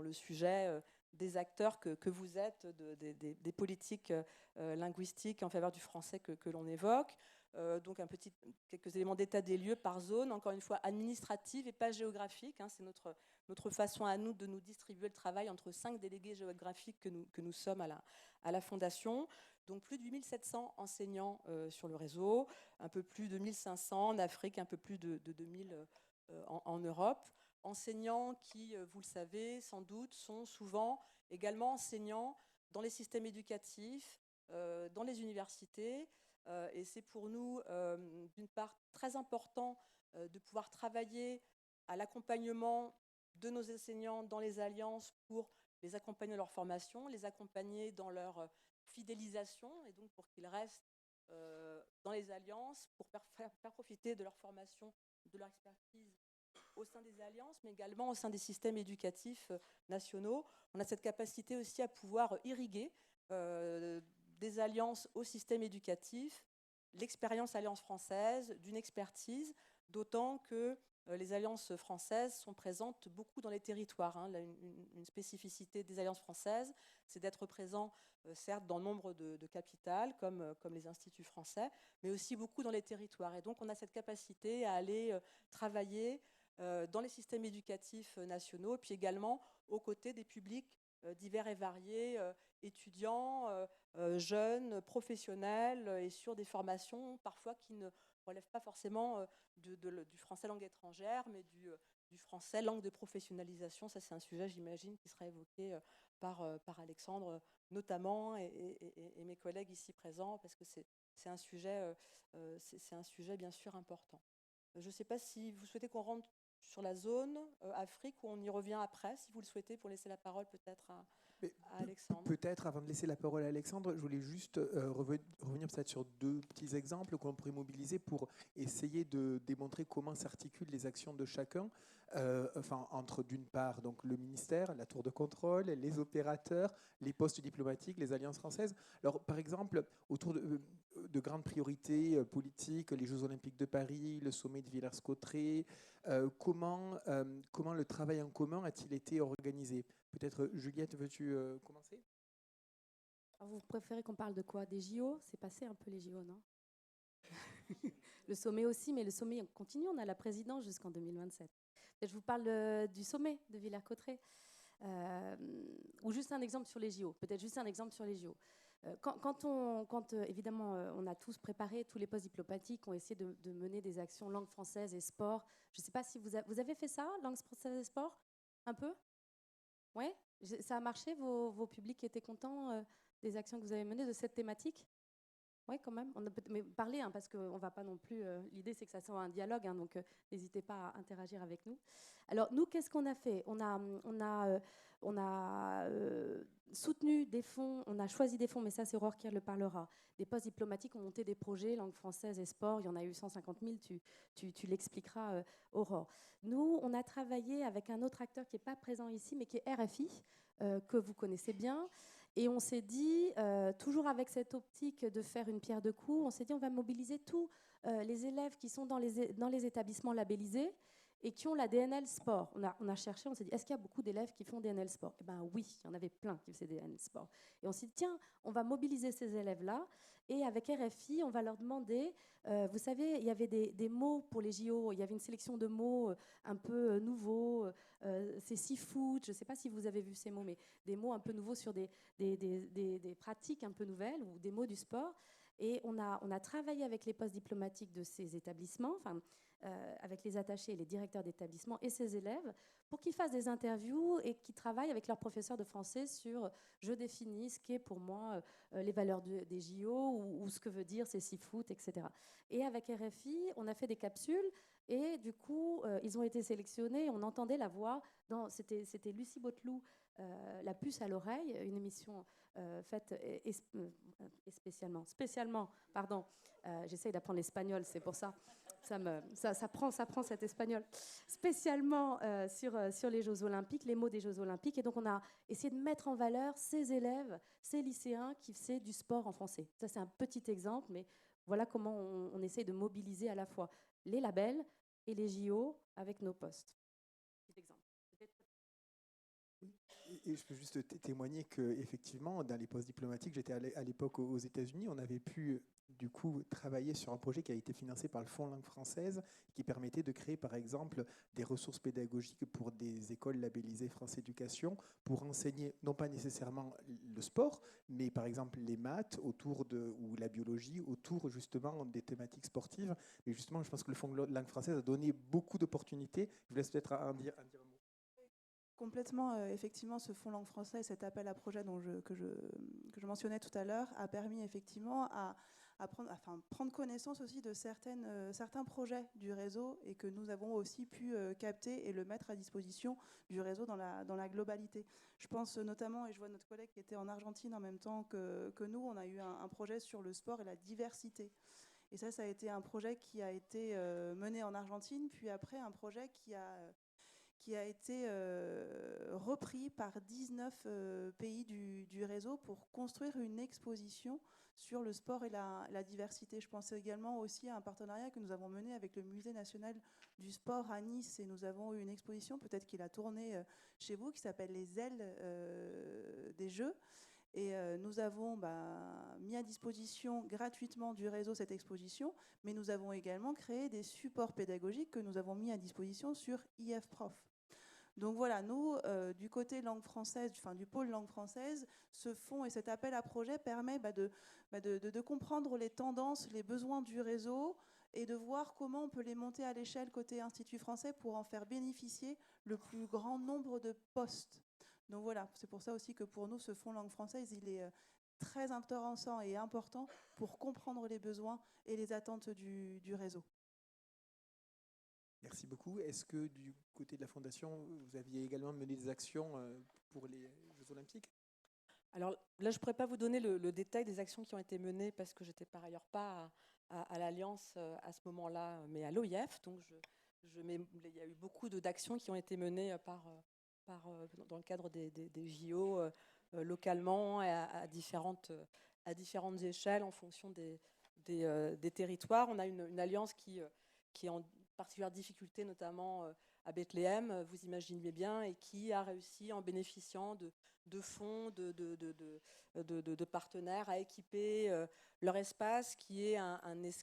le sujet des acteurs que vous êtes, des politiques linguistiques en faveur du français que l'on évoque. Donc quelques éléments d'état des lieux par zone, encore une fois administrative et pas géographique. C'est notre façon à nous de nous distribuer le travail entre 5 délégués géographiques que nous sommes à la Fondation. Donc plus de 8700 enseignants sur le réseau, un peu plus de 1500 en Afrique, un peu plus de 2000 en Europe. Enseignants qui, vous le savez sans doute, sont souvent également enseignants dans les systèmes éducatifs, dans les universités. Et c'est pour nous, d'une part, très important de pouvoir travailler à l'accompagnement de nos enseignants dans les alliances pour les accompagner dans leur formation, les accompagner dans leur fidélisation, et donc pour qu'ils restent dans les alliances, pour faire profiter de leur formation, de leur expertise au sein des alliances, mais également au sein des systèmes éducatifs nationaux. On a cette capacité aussi à pouvoir irriguer des alliances au système éducatif, l'expérience alliance française, d'une expertise, d'autant que les alliances françaises sont présentes beaucoup dans les territoires. Une spécificité des alliances françaises, c'est d'être présent, certes, dans nombre de capitales, comme les instituts français, mais aussi beaucoup dans les territoires. Et donc, on a cette capacité à aller travailler dans les systèmes éducatifs nationaux, puis également aux côtés des publics divers et variés, étudiants, jeunes, professionnels, et sur des formations parfois qui ne relèvent pas forcément du français langue étrangère, mais du français langue de professionnalisation. Ça, c'est un sujet, j'imagine, qui sera évoqué par Alexandre notamment, et mes collègues ici présents, parce que c'est un sujet bien sûr important. Je ne sais pas si vous souhaitez qu'on rentre sur la zone Afrique, ou on y revient après, si vous le souhaitez, pour laisser la parole peut-être à Alexandre. Peut-être, avant de laisser la parole à Alexandre, je voulais juste revenir peut-être sur 2 petits exemples qu'on pourrait mobiliser pour essayer de démontrer comment s'articulent les actions de chacun, entre d'une part donc, le ministère, la tour de contrôle, les opérateurs, les postes diplomatiques, les alliances françaises. Alors, par exemple, autour de grandes priorités politiques, les Jeux Olympiques de Paris, le sommet de Villers-Cotterêts, comment le travail en commun a-t-il été organisé ? Peut-être, Juliette, veux-tu commencer ? Alors, vous préférez qu'on parle de quoi ? Des JO ? C'est passé un peu les JO, non ? Le sommet aussi, mais le sommet continue. On a la présidence jusqu'en 2027. Et je vous parle du sommet de Villers-Cotterêts. Ou juste un exemple sur les JO. Peut-être juste un exemple sur les JO. Évidemment, on a tous préparé, tous les postes diplomatiques ont essayé de mener des actions langue française et sport. Je ne sais pas si vous avez fait ça, langue française et sport. Un peu? Oui. Ça a marché, vos publics étaient contents des actions que vous avez menées de cette thématique? Oui, quand même. Mais parlez, hein, parce qu'on ne va pas non plus... L'idée, c'est que ça soit un dialogue, hein, donc n'hésitez pas à interagir avec nous. Alors, nous, qu'est-ce qu'on a fait? On a soutenu des fonds, on a choisi des fonds, mais ça, c'est Aurore qui le parlera. Des postes diplomatiques ont monté des projets, langue française et sport. Il y en a eu 150 000, tu l'expliqueras, Aurore. Nous, on a travaillé avec un autre acteur qui n'est pas présent ici, mais qui est RFI, que vous connaissez bien. Et on s'est dit, toujours avec cette optique de faire une pierre de coups, on s'est dit on va mobiliser tous les élèves qui sont dans les établissements labellisés et qui ont la DNL Sport. On a cherché, on s'est dit, est-ce qu'il y a beaucoup d'élèves qui font DNL Sport? Eh bien oui, il y en avait plein qui faisaient DNL Sport. Et on s'est dit, tiens, on va mobiliser ces élèves-là et avec RFI, on va leur demander, vous savez, il y avait des mots pour les JO, il y avait une sélection de mots un peu nouveaux, c'est seafood, je ne sais pas si vous avez vu ces mots, mais des mots un peu nouveaux sur des pratiques un peu nouvelles ou des mots du sport. Et on a travaillé avec les postes diplomatiques de ces établissements, avec les attachés et les directeurs d'établissement et ces élèves, pour qu'ils fassent des interviews et qu'ils travaillent avec leurs professeurs de français sur je définis ce qu'est pour moi les valeurs des JO ou ce que veut dire ces seafood, etc. Et avec RFI, on a fait des capsules et du coup, ils ont été sélectionnés. On entendait la voix. C'était Lucie Botelou, La puce à l'oreille, une émission faite spécialement, pardon, j'essaye d'apprendre l'espagnol, c'est pour ça. Ça prend cet espagnol. Spécialement sur les Jeux Olympiques, les mots des Jeux Olympiques. Et donc, on a essayé de mettre en valeur ces élèves, ces lycéens qui faisaient du sport en français. Ça, c'est un petit exemple, mais voilà comment on essaye de mobiliser à la fois les labels et les JO avec nos postes. Petit exemple. Et je peux juste témoigner qu'effectivement, dans les postes diplomatiques, j'étais à l'époque aux États-Unis, on avait pu du coup travailler sur un projet qui a été financé par le Fonds langue française, qui permettait de créer par exemple des ressources pédagogiques pour des écoles labellisées France Éducation, pour enseigner non pas nécessairement le sport, mais par exemple les maths ou la biologie autour justement des thématiques sportives. Mais justement, je pense que le Fonds langue française a donné beaucoup d'opportunités. Je vous laisse peut-être en dire un mot. Complètement, effectivement, ce fonds langue française, cet appel à projet que je mentionnais tout à l'heure, a permis effectivement à prendre connaissance aussi de certains projets du réseau et que nous avons aussi pu capter et le mettre à disposition du réseau dans la globalité. Je pense notamment, et je vois notre collègue qui était en Argentine en même temps que nous, on a eu un projet sur le sport et la diversité. Et ça a été un projet qui a été mené en Argentine, puis après un projet qui a été repris par 19 pays du réseau pour construire une exposition sur le sport et la diversité. Je pense également aussi à un partenariat que nous avons mené avec le Musée national du sport à Nice, et nous avons eu une exposition, peut-être qu'il a tourné chez vous, qui s'appelle Les ailes des Jeux. Et nous avons mis à disposition gratuitement du réseau cette exposition, mais nous avons également créé des supports pédagogiques que nous avons mis à disposition sur IFProf. Donc voilà, nous, du côté langue française, du pôle langue française, ce fonds et cet appel à projet permet de comprendre les tendances, les besoins du réseau et de voir comment on peut les monter à l'échelle côté Institut français pour en faire bénéficier le plus grand nombre de postes. Donc voilà, c'est pour ça aussi que pour nous, ce fonds langue française, il est très intéressant et important pour comprendre les besoins et les attentes du réseau. Merci beaucoup. Est-ce que du côté de la Fondation, vous aviez également mené des actions pour les Jeux Olympiques? Alors là, je ne pourrais pas vous donner le détail des actions qui ont été menées parce que je n'étais par ailleurs pas à l'Alliance à ce moment-là, mais à l'OIF. Donc il y a eu beaucoup d'actions qui ont été menées dans le cadre des JO localement et à différentes échelles en fonction des territoires. On a une alliance qui est en particulière difficulté, notamment à Bethléem, vous imaginez bien, et qui a réussi, en bénéficiant de fonds, de partenaires, à équiper leur espace qui est,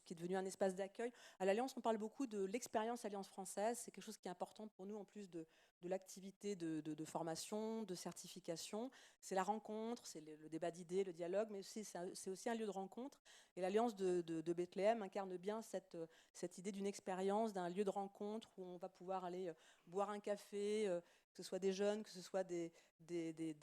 qui est devenu un espace d'accueil. À l'Alliance, on parle beaucoup de l'expérience Alliance française. C'est quelque chose qui est important pour nous, en plus de l'activité de formation, de certification. C'est la rencontre, c'est le débat d'idées, le dialogue, mais c'est aussi un lieu de rencontre. Et l'Alliance de Bethléem incarne bien cette idée d'une expérience, d'un lieu de rencontre où on va pouvoir aller boire un café, que ce soit des jeunes, que ce soit des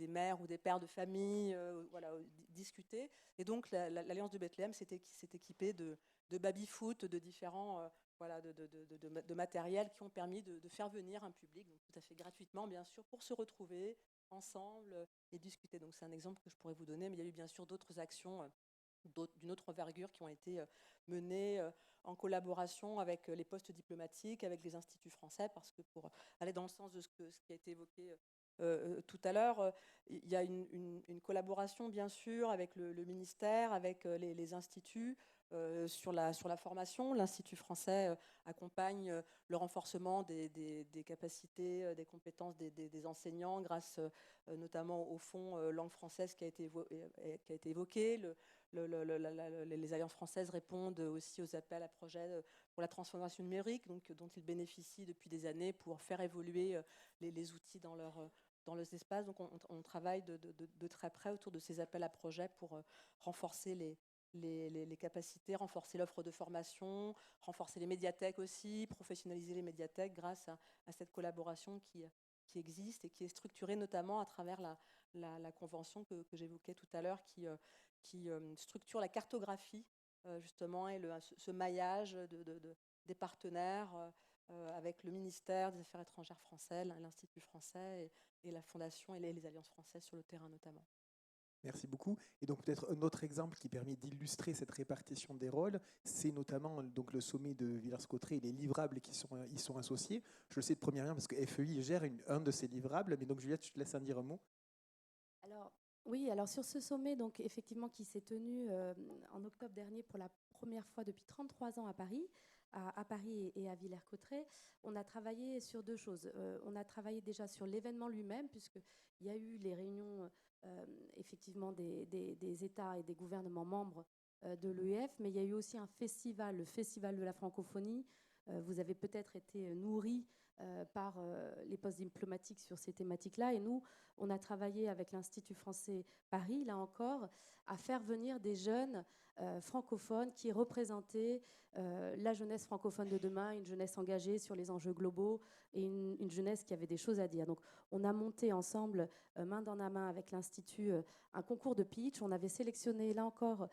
mères ou des pères de famille, voilà, discuter. Et donc l'Alliance de Bethléem s'est équipée de baby-foot, de différents voilà, de matériel qui ont permis de faire venir un public, donc tout à fait gratuitement, bien sûr, pour se retrouver ensemble et discuter. Donc c'est un exemple que je pourrais vous donner, mais il y a eu bien sûr d'autres actions d'une autre envergure qui ont été menées en collaboration avec les postes diplomatiques, avec les instituts français, parce que pour aller dans le sens de ce qui a été évoqué tout à l'heure, il y a une collaboration bien sûr avec le ministère, avec les instituts sur la formation. L'Institut français accompagne le renforcement des capacités, des compétences des enseignants grâce notamment au fonds langue française qui a été évoqué. Les alliances françaises répondent aussi aux appels à projets pour la transformation numérique, donc, dont ils bénéficient depuis des années pour faire évoluer les outils dans leurs espaces. Donc on travaille de très près autour de ces appels à projets pour renforcer les capacités, renforcer l'offre de formation, renforcer les médiathèques aussi, professionnaliser les médiathèques grâce à cette collaboration qui existe et qui est structurée notamment à travers la convention que j'évoquais tout à l'heure qui structure la cartographie justement et ce maillage des partenaires avec le ministère des Affaires étrangères français, l'Institut français et la Fondation et les Alliances françaises sur le terrain notamment. Merci beaucoup. Et donc peut-être un autre exemple qui permet d'illustrer cette répartition des rôles, c'est notamment donc le sommet de Villers-Cotterêts et les livrables qui y sont associés. Je le sais de première main parce que FEI gère un de ces livrables, mais donc Juliette, je te laisse en dire un mot. Alors, oui, alors sur ce sommet, donc effectivement, qui s'est tenu en octobre dernier pour la première fois depuis 33 ans à Paris, à Paris et à Villers-Cotterêts, on a travaillé sur deux choses. On a travaillé déjà sur l'événement lui-même, puisqu'il y a eu les réunions effectivement des États et des gouvernements membres de l'EF, mais il y a eu aussi un festival, le Festival de la francophonie. Vous avez peut-être été nourris par les postes diplomatiques sur ces thématiques-là. Et nous, on a travaillé avec l'Institut français Paris, là encore, à faire venir des jeunes francophones qui représentaient la jeunesse francophone de demain, une jeunesse engagée sur les enjeux globaux et une jeunesse qui avait des choses à dire. Donc, on a monté ensemble, main dans la main avec l'Institut, un concours de pitch. On avait sélectionné, là encore,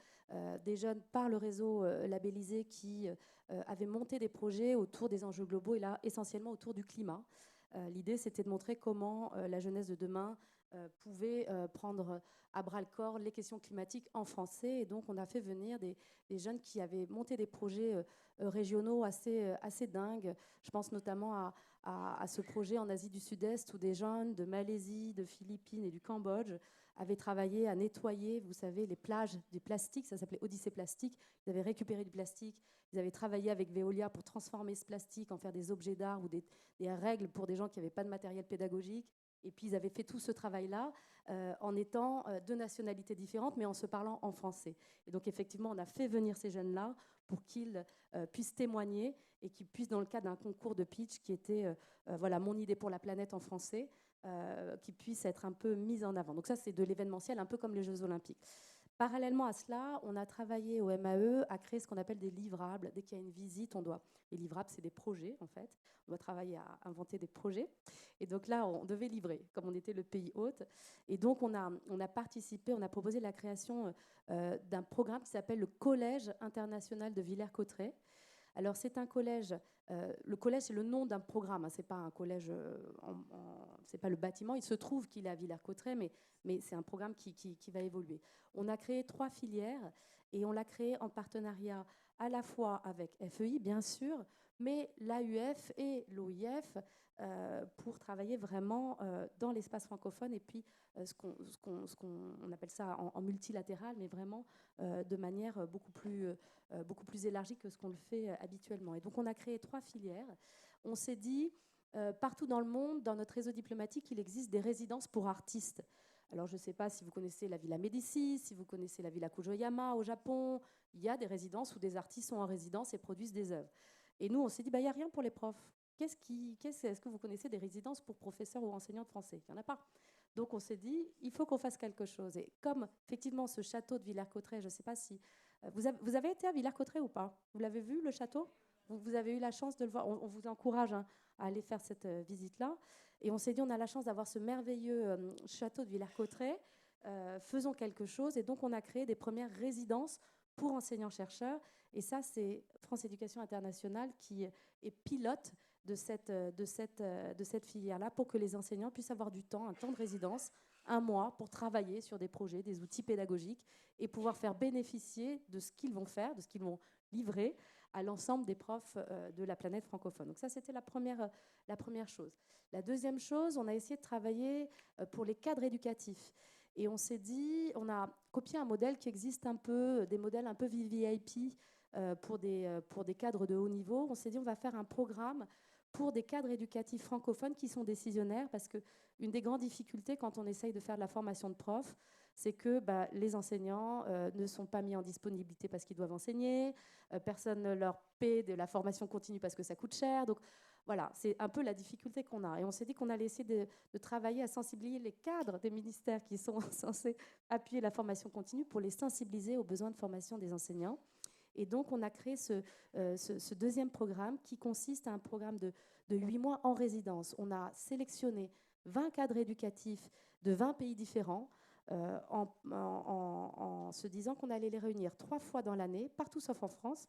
des jeunes par le réseau labellisé qui avaient monté des projets autour des enjeux globaux et là, essentiellement autour du climat. L'idée, c'était de montrer comment la jeunesse de demain pouvait prendre à bras-le-corps les questions climatiques en français. Et donc, on a fait venir des jeunes qui avaient monté des projets régionaux assez dingues. Je pense notamment à ce projet en Asie du Sud-Est où des jeunes de Malaisie, de Philippines et du Cambodge avaient travaillé à nettoyer, vous savez, les plages du plastique. Ça s'appelait Odyssée Plastique. Ils avaient récupéré du plastique. Ils avaient travaillé avec Veolia pour transformer ce plastique en faire des objets d'art ou des règles pour des gens qui n'avaient pas de matériel pédagogique. Et puis, ils avaient fait tout ce travail-là en étant de nationalités différentes, mais en se parlant en français. Et donc, effectivement, on a fait venir ces jeunes-là pour qu'ils puissent témoigner et qu'ils puissent, dans le cadre d'un concours de pitch qui était voilà, mon idée pour la planète en français, qu'ils puissent être un peu mis en avant. Donc ça, c'est de l'événementiel, un peu comme les Jeux Olympiques. Parallèlement à cela, on a travaillé au MAE à créer ce qu'on appelle des livrables. Dès qu'il y a une visite, les livrables, c'est des projets, en fait. On doit travailler à inventer des projets. Et donc là, on devait livrer, comme on était le pays hôte. Et donc, on a participé, on a proposé la création d'un programme qui s'appelle le Collège international de Villers-Cotterêts. Alors, c'est un collège. Le collège, c'est le nom d'un programme. Hein, c'est pas un collège, c'est pas le bâtiment. Il se trouve qu'il est à Villers-Cotterêts, mais c'est un programme qui va évoluer. On a créé 3 filières et on l'a créé en partenariat à la fois avec FEI, bien sûr, mais l'AUF et l'OIF pour travailler vraiment dans l'espace francophone et puis ce qu'on appelle ça en multilatéral, mais vraiment de manière beaucoup plus élargie que ce qu'on le fait habituellement. Et donc, on a créé 3 filières. On s'est dit, partout dans le monde, dans notre réseau diplomatique, il existe des résidences pour artistes. Alors, je ne sais pas si vous connaissez la Villa Médicis, si vous connaissez la Villa Kujoyama au Japon. Il y a des résidences où des artistes sont en résidence et produisent des œuvres. Et nous, on s'est dit, il n'y a rien pour les profs. Est-ce que vous connaissez des résidences pour professeurs ou enseignants de français? Il n'y en a pas. Donc, on s'est dit, il faut qu'on fasse quelque chose. Et comme, effectivement, ce château de Villers-Cotterêts, je ne sais pas si... Vous avez été à Villers-Cotterêts ou pas? Vous l'avez vu, le château? Vous avez eu la chance de le voir. On vous encourage à aller faire cette visite-là. Et on s'est dit, on a la chance d'avoir ce merveilleux château de Villers-Cotterêts. Faisons quelque chose. Et donc, on a créé des premières résidences pour enseignants-chercheurs. Et ça, c'est France Éducation Internationale qui est pilote de cette filière-là pour que les enseignants puissent avoir du temps, un temps de résidence, un mois, pour travailler sur des projets, des outils pédagogiques et pouvoir faire bénéficier de ce qu'ils vont faire, de ce qu'ils vont livrer à l'ensemble des profs de la planète francophone. Donc ça, c'était la première chose. La deuxième chose, on a essayé de travailler pour les cadres éducatifs. Et on s'est dit, on a copié un modèle qui existe un peu, des modèles un peu VVIP pour des cadres de haut niveau. On s'est dit, on va faire un programme pour des cadres éducatifs francophones qui sont décisionnaires, parce qu'une des grandes difficultés quand on essaye de faire de la formation de profs, c'est que les enseignants ne sont pas mis en disponibilité parce qu'ils doivent enseigner, personne ne leur paie de la formation continue parce que ça coûte cher. Donc voilà, c'est un peu la difficulté qu'on a. Et on s'est dit qu'on allait essayer de travailler à sensibiliser les cadres des ministères qui sont censés appuyer la formation continue pour les sensibiliser aux besoins de formation des enseignants. Et donc, on a créé ce deuxième programme qui consiste à un programme de 8 mois en résidence. On a sélectionné 20 cadres éducatifs de 20 pays différents en se disant qu'on allait les réunir 3 fois dans l'année, partout sauf en France,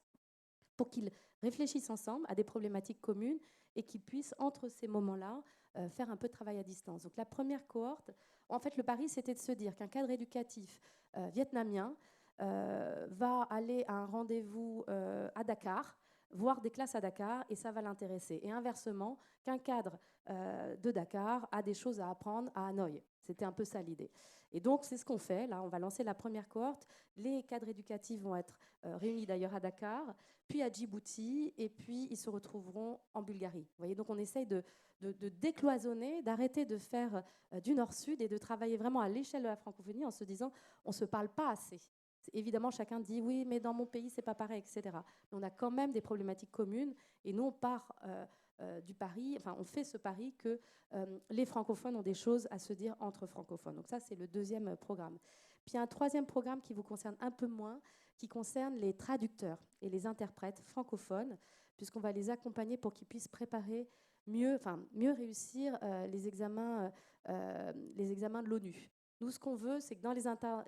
pour qu'ils réfléchissent ensemble à des problématiques communes et qu'ils puissent, entre ces moments-là, faire un peu de travail à distance. Donc la première cohorte, en fait, le pari, c'était de se dire qu'un cadre éducatif vietnamien va aller à un rendez-vous à Dakar, voir des classes à Dakar, et ça va l'intéresser. Et inversement, qu'un cadre de Dakar a des choses à apprendre à Hanoï. C'était un peu ça l'idée. Et donc, c'est ce qu'on fait. Là, on va lancer la première cohorte. Les cadres éducatifs vont être réunis d'ailleurs à Dakar, puis à Djibouti, et puis ils se retrouveront en Bulgarie. Vous voyez, donc on essaye de décloisonner, d'arrêter de faire du nord-sud et de travailler vraiment à l'échelle de la francophonie en se disant on ne se parle pas assez. Évidemment, chacun dit oui, mais dans mon pays, c'est pas pareil, etc. Mais on a quand même des problématiques communes, et nous, on part du pari, enfin, on fait ce pari que les francophones ont des choses à se dire entre francophones. Donc ça, c'est le deuxième programme. Puis un troisième programme qui vous concerne un peu moins, qui concerne les traducteurs et les interprètes francophones, puisqu'on va les accompagner pour qu'ils puissent préparer mieux réussir les examens de l'ONU. Nous, ce qu'on veut, c'est que dans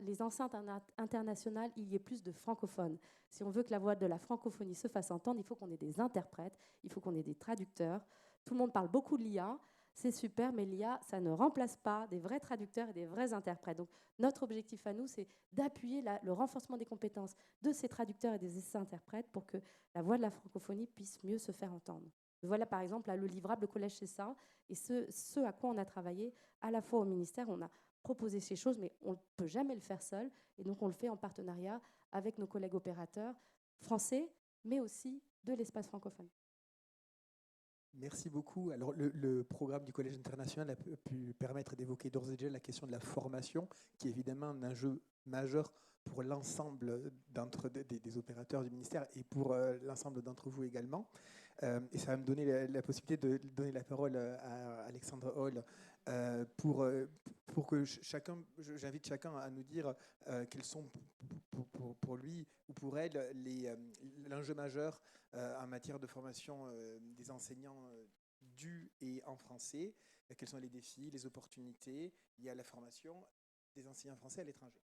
les enceintes internationales, il y ait plus de francophones. Si on veut que la voix de la francophonie se fasse entendre, il faut qu'on ait des interprètes, il faut qu'on ait des traducteurs. Tout le monde parle beaucoup de l'IA, c'est super, mais l'IA, ça ne remplace pas des vrais traducteurs et des vrais interprètes. Donc, notre objectif à nous, c'est d'appuyer le renforcement des compétences de ces traducteurs et des interprètes pour que la voix de la francophonie puisse mieux se faire entendre. Voilà, par exemple, là, le livrable, le collège, c'est ça. Et ce à quoi on a travaillé, à la fois au ministère, on a proposé ces choses, mais on ne peut jamais le faire seul. Et donc, on le fait en partenariat avec nos collègues opérateurs français, mais aussi de l'espace francophone. Merci beaucoup. Alors, le programme du Collège international a pu permettre d'évoquer d'ores et déjà la question de la formation, qui est évidemment un enjeu majeur pour l'ensemble des opérateurs du ministère et pour l'ensemble d'entre vous également. Et ça va me donner la possibilité de donner la parole à Alexandre Hall pour que j'invite chacun à nous dire quels sont pour lui ou pour elle l'enjeu majeur en matière de formation des enseignants du et en français. Quels sont les défis, les opportunités liées à la formation des enseignants français à l'étranger.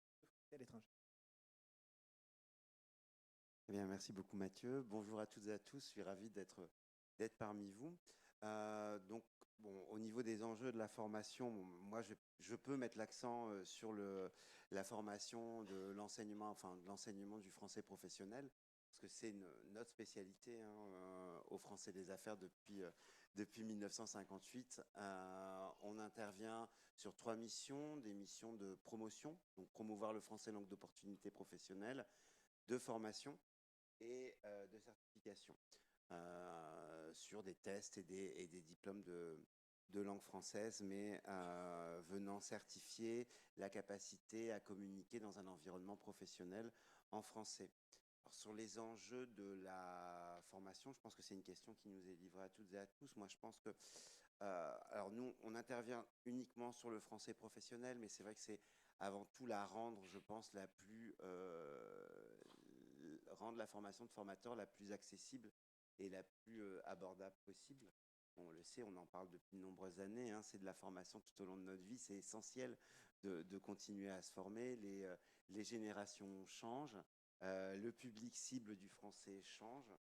Eh bien, merci beaucoup Mathieu. Bonjour à toutes et à tous, je suis ravi d'être parmi vous. Donc, au niveau des enjeux de la formation, moi je peux mettre l'accent sur la formation de l'enseignement du français professionnel, parce que c'est notre spécialité au Français des Affaires depuis 1958. On intervient sur 3 missions, des missions de promotion, donc promouvoir le français langue d'opportunité professionnelle, de formation et de certification sur des tests et des diplômes de langue française, mais venant certifier la capacité à communiquer dans un environnement professionnel en français. Alors, sur les enjeux de la formation, je pense que c'est une question qui nous est livrée à toutes et à tous. Moi, je pense que alors nous, on intervient uniquement sur le français professionnel, mais c'est vrai que c'est avant tout la rendre, je pense, rendre la formation de formateur la plus accessible et la plus abordable possible. On le sait, on en parle depuis de nombreuses années, hein, c'est de la formation tout au long de notre vie, c'est essentiel de continuer à se former. Les générations changent, le public cible du français change.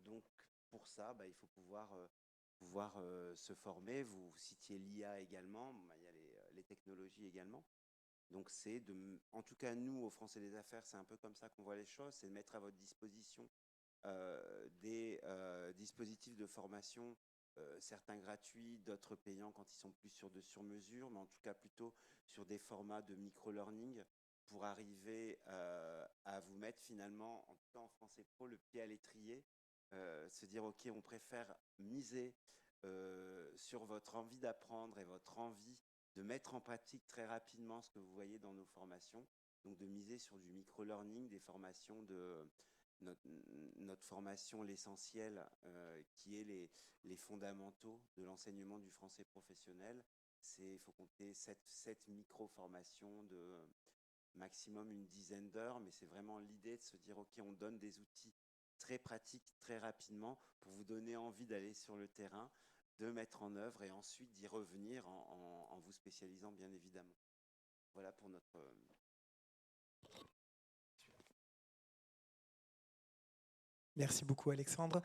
Donc pour ça, il faut pouvoir se former. Vous citiez l'IA également, il y a les technologies également. Donc c'est en tout cas nous, au Français des Affaires, c'est un peu comme ça qu'on voit les choses, c'est de mettre à votre disposition des dispositifs de formation, certains gratuits, d'autres payants quand ils sont plus sur mesure, mais en tout cas plutôt sur des formats de micro-learning pour arriver à vous mettre finalement, en tout cas en français pro, le pied à l'étrier, se dire ok, on préfère miser sur votre envie d'apprendre et votre envie de mettre en pratique très rapidement ce que vous voyez dans nos formations, donc de miser sur du micro-learning, des formations de notre formation, l'essentiel, qui est les fondamentaux de l'enseignement du français professionnel. Il faut compter 7 micro-formations de maximum une dizaine d'heures, mais c'est vraiment l'idée de se dire, OK, on donne des outils très pratiques, très rapidement, pour vous donner envie d'aller sur le terrain, de mettre en œuvre et ensuite d'y revenir en vous spécialisant, bien évidemment. Voilà pour notre... Merci beaucoup Alexandre.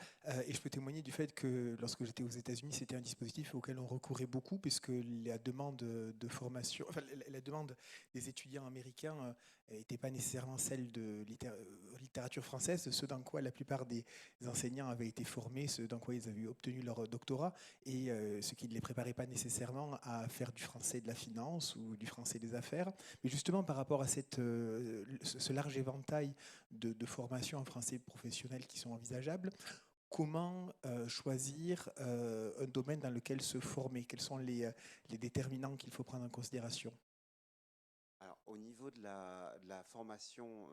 Et je peux témoigner du fait que lorsque j'étais aux États-Unis, c'était un dispositif auquel on recourait beaucoup puisque la demande de formation, enfin la demande des étudiants américains n'était pas nécessairement celle de littérature française, ce dans quoi la plupart des enseignants avaient été formés, ce dans quoi ils avaient obtenu leur doctorat et ce qui ne les préparait pas nécessairement à faire du français de la finance ou du français des affaires. Mais justement par rapport à ce large éventail de formations en français professionnel qui sont envisageables, comment choisir un domaine dans lequel se former? Quels sont les déterminants qu'il faut prendre en considération? Alors, au niveau de la formation,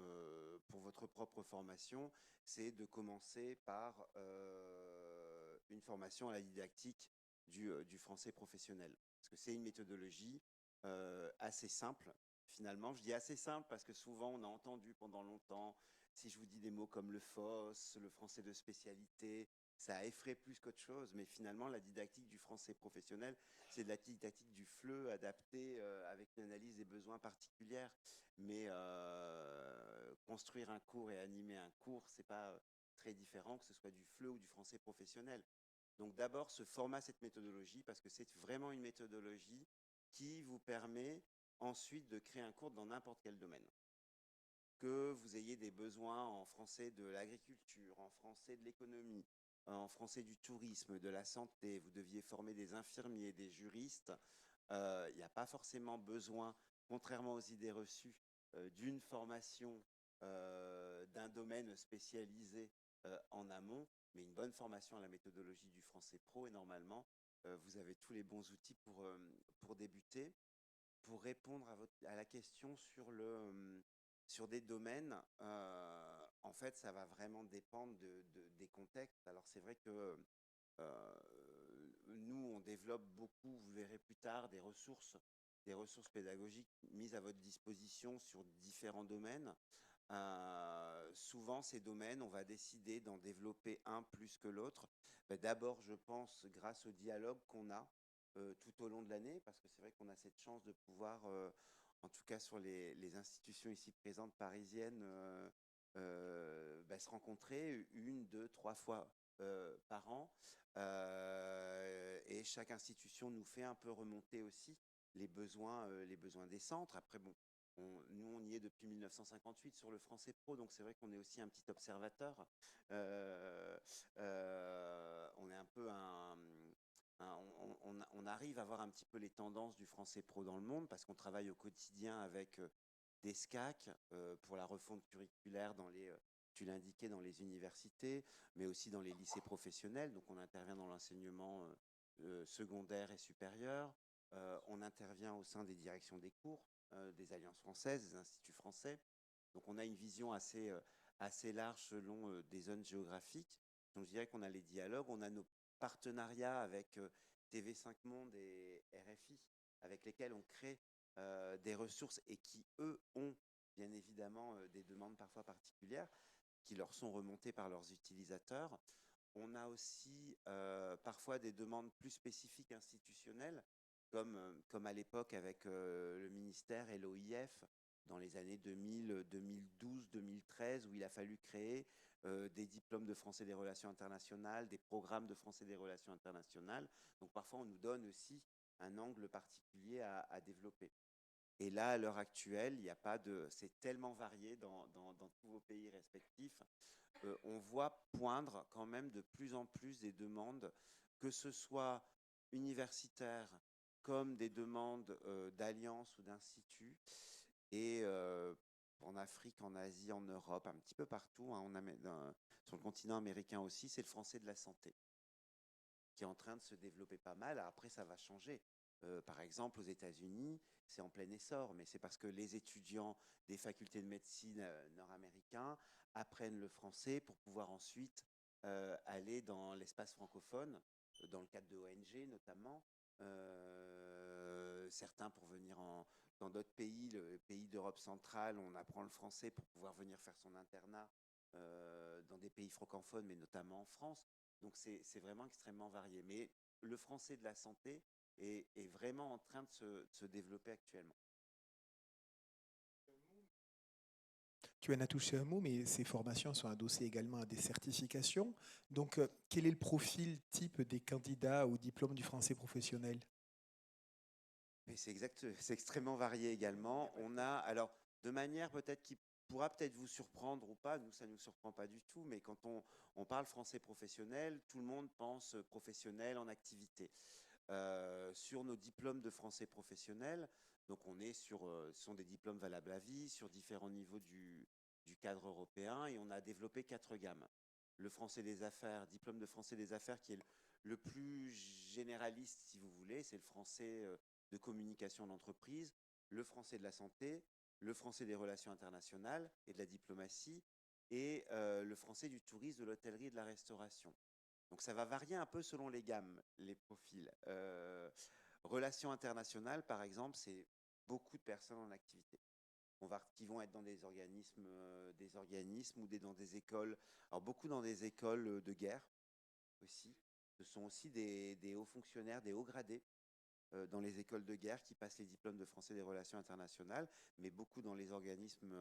pour votre propre formation, c'est de commencer par une formation à la didactique du français professionnel. Parce que c'est une méthodologie assez simple, finalement. Je dis assez simple parce que souvent, on a entendu pendant longtemps, si je vous dis des mots comme le FOSS, le français de spécialité, ça effraie plus qu'autre chose. Mais finalement, la didactique du français professionnel, c'est de la didactique du FLE adaptée avec une analyse des besoins particulières. Mais construire un cours et animer un cours, c'est pas très différent que ce soit du FLE ou du français professionnel. Donc d'abord, se former à cette méthodologie parce que c'est vraiment une méthodologie qui vous permet ensuite de créer un cours dans n'importe quel domaine. Que vous ayez des besoins en français de l'agriculture, en français de l'économie, en français du tourisme, de la santé, vous deviez former des infirmiers, des juristes, il n'y a pas forcément besoin, contrairement aux idées reçues, d'une formation d'un domaine spécialisé en amont, mais une bonne formation à la méthodologie du français pro et normalement, vous avez tous les bons outils pour débuter. Pour répondre à la question sur des domaines, en fait, ça va vraiment dépendre des contextes. Alors, c'est vrai que nous, on développe beaucoup, vous verrez plus tard, des ressources pédagogiques mises à votre disposition sur différents domaines. Souvent, ces domaines, on va décider d'en développer un plus que l'autre. D'abord, je pense, grâce au dialogue qu'on a tout au long de l'année, parce que c'est vrai qu'on a cette chance de pouvoir, en tout cas sur les institutions ici présentes parisiennes, se rencontrer 1, 2, 3 fois par an. Et chaque institution nous fait un peu remonter aussi les besoins des centres. Après, bon, nous, on y est depuis 1958 sur le français pro, donc c'est vrai qu'on est aussi un petit observateur. On est un peu on arrive à voir un petit peu les tendances du français pro dans le monde parce qu'on travaille au quotidien avec des SCAC pour la refonte curriculaire tu l'indiquais, dans les universités, mais aussi dans les lycées professionnels. Donc, on intervient dans l'enseignement secondaires et supérieurs. On intervient au sein des directions des cours, des alliances françaises, des instituts français. Donc on a une vision assez large selon des zones géographiques. Donc je dirais qu'on a les dialogues, on a nos partenariats avec TV5 Monde et RFI, avec lesquels on crée des ressources et qui, eux, ont bien évidemment des demandes parfois particulières qui leur sont remontées par leurs utilisateurs. On a aussi parfois des demandes plus spécifiques institutionnelles, comme à l'époque avec le ministère et l'OIF dans les années 2000, 2012, 2013, où il a fallu créer des diplômes de français des relations internationales, des programmes de français des relations internationales. Donc parfois, on nous donne aussi un angle particulier à développer. Et là, à l'heure actuelle, il n'y a pas de. C'est tellement varié dans tous vos pays respectifs. On voit poindre quand même de plus en plus des demandes, que ce soit universitaires comme des demandes d'alliances ou d'instituts. Et en Afrique, en Asie, en Europe, un petit peu partout, hein, sur le continent américain aussi, c'est le français de la santé qui est en train de se développer pas mal. Après, ça va changer. Par exemple, aux États-Unis, c'est en plein essor, mais c'est parce que les étudiants des facultés de médecine nord-américains apprennent le français pour pouvoir ensuite aller dans l'espace francophone, dans le cadre de ONG notamment. Certains pour venir dans d'autres pays, le pays d'Europe centrale, on apprend le français pour pouvoir venir faire son internat dans des pays francophones, mais notamment en France. Donc c'est vraiment extrêmement varié. Mais le français de la santé est vraiment en train de se développer actuellement. Tu en as touché un mot, mais ces formations sont adossées également à des certifications. Donc, quel est le profil type des candidats au diplôme du français professionnel? C'est extrêmement varié également. On a, alors, de manière peut-être qui pourra peut-être vous surprendre ou pas, nous, ça ne nous surprend pas du tout, mais quand on parle français professionnel, tout le monde pense professionnel en activité. Sur nos diplômes de français professionnel, donc on est sur, ce sont des diplômes valables à vie, sur différents niveaux du cadre européen, et on a développé 4 gammes. Le français des affaires, diplôme de français des affaires qui est le plus généraliste, si vous voulez, c'est le français de communication d'entreprise, le français de la santé, le français des relations internationales et de la diplomatie, et le français du tourisme, de l'hôtellerie et de la restauration. Donc ça va varier un peu selon les gammes, les profils. Relations internationales, par exemple, c'est beaucoup de personnes en activité. Qui vont être dans des organismes ou dans des écoles. Alors beaucoup dans des écoles de guerre aussi. Ce sont aussi des hauts fonctionnaires, des hauts gradés dans les écoles de guerre qui passent les diplômes de français des relations internationales, mais beaucoup dans les organismes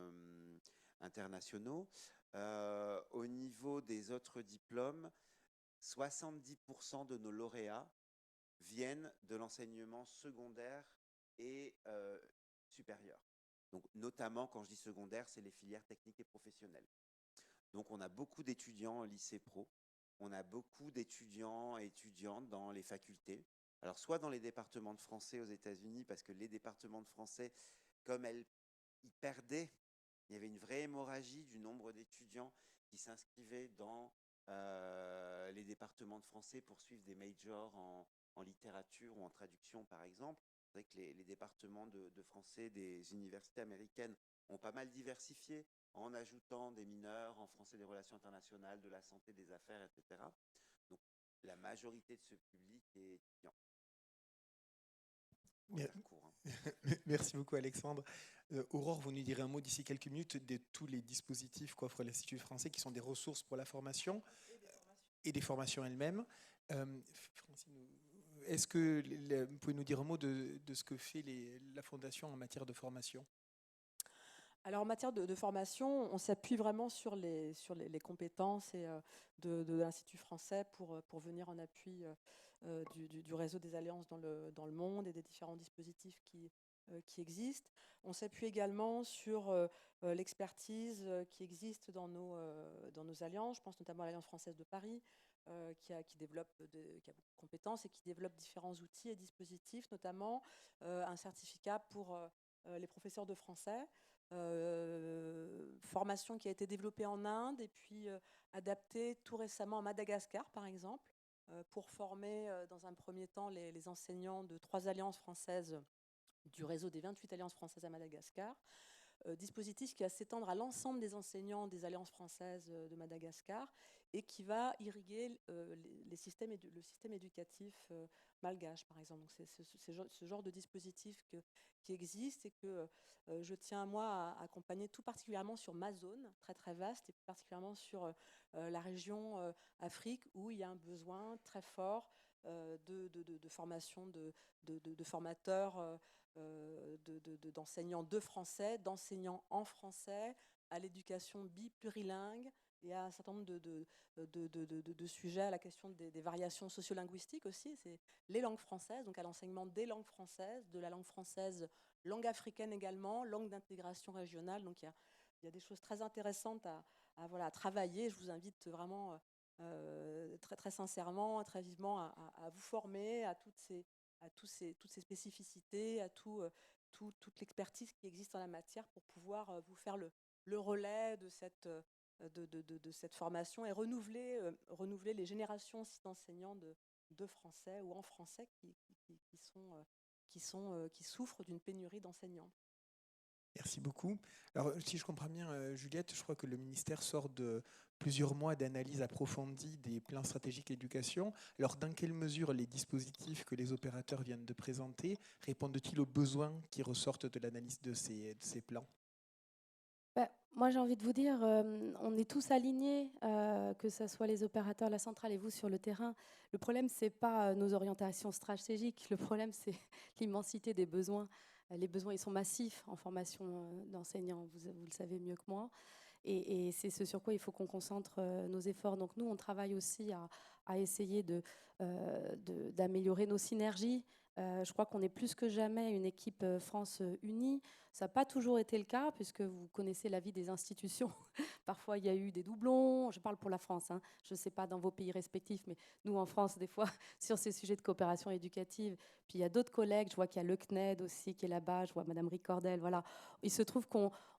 internationaux. Au niveau des autres diplômes, 70% de nos lauréats viennent de l'enseignement secondaire et supérieur. Donc, notamment, quand je dis secondaire, c'est les filières techniques et professionnelles. Donc, on a beaucoup d'étudiants en lycée pro, on a beaucoup d'étudiants et étudiantes dans les facultés. Alors, soit dans les départements de français aux États-Unis, parce que les départements de français, comme ils perdaient, il y avait une vraie hémorragie du nombre d'étudiants qui s'inscrivaient dans les départements de français pour suivre des majors en littérature ou en traduction, par exemple. C'est vrai que les départements de français des universités américaines ont pas mal diversifié en ajoutant des mineurs en français des relations internationales, de la santé, des affaires, etc. Donc, la majorité de ce public est étudiant. Merci beaucoup, Alexandre. Aurore, vous nous direz un mot d'ici quelques minutes de tous les dispositifs qu'offre l'Institut français, qui sont des ressources pour la formation et des formations elles-mêmes. Francine, est-ce que vous pouvez nous dire un mot de ce que fait la Fondation en matière de formation? Alors en matière de formation, on s'appuie vraiment sur les compétences de l'Institut français pour venir en appui du réseau des alliances dans le monde et des différents dispositifs qui existent. On s'appuie également sur l'expertise qui existe dans nos alliances. Je pense notamment à l'Alliance française de Paris, qui a beaucoup de compétences et qui développe différents outils et dispositifs, notamment un certificat pour les professeurs de français. Formation qui a été développée en Inde et puis adaptée tout récemment à Madagascar, par exemple, pour former dans un premier temps les enseignants de 3 alliances françaises du réseau des 28 alliances françaises à Madagascar. Dispositif qui va s'étendre à l'ensemble des enseignants des alliances françaises de Madagascar et qui va irriguer le système éducatif malgache, par exemple. Donc c'est ce genre de dispositif qui existe et que je tiens, moi, à accompagner tout particulièrement sur ma zone, très très vaste, et plus particulièrement sur la région Afrique, où il y a un besoin très fort de formation de formateurs d'enseignants de français, d'enseignants en français, à l'éducation biplurilingue et à un certain nombre de sujets, à la question des variations sociolinguistiques aussi, c'est les langues françaises, donc à l'enseignement des langues françaises, de la langue française, langue africaine également, langue d'intégration régionale. Donc il y a des choses très intéressantes à travailler. Je vous invite vraiment très, très sincèrement, très vivement à vous former à toutes ces spécificités, à toute l'expertise qui existe en la matière pour pouvoir vous faire le relais de cette formation et renouveler les générations aussi d'enseignants de français ou en français qui souffrent d'une pénurie d'enseignants. Merci beaucoup. Alors, si je comprends bien, Juliette, je crois que le ministère sort de plusieurs mois d'analyse approfondie des plans stratégiques d'éducation. Alors, dans quelle mesure les dispositifs que les opérateurs viennent de présenter répondent-ils aux besoins qui ressortent de l'analyse de ces plans ? Moi, j'ai envie de vous dire, on est tous alignés, que ce soit les opérateurs, la centrale et vous sur le terrain. Le problème, ce n'est pas nos orientations stratégiques. Le problème, c'est l'immensité des besoins. Les besoins, ils sont massifs en formation d'enseignants, vous le savez mieux que moi. Et c'est ce sur quoi il faut qu'on concentre nos efforts. Donc nous, on travaille aussi à essayer d'améliorer nos synergies. Je crois qu'on est plus que jamais une équipe France unie. Ça n'a pas toujours été le cas, puisque vous connaissez la vie des institutions. Parfois, il y a eu des doublons. Je parle pour la France, hein. Je ne sais pas dans vos pays respectifs, mais nous, en France, des fois, sur ces sujets de coopération éducative. Puis il y a d'autres collègues. Je vois qu'il y a le CNED aussi qui est là-bas. Je vois Madame Ricordel. Voilà. Il se trouve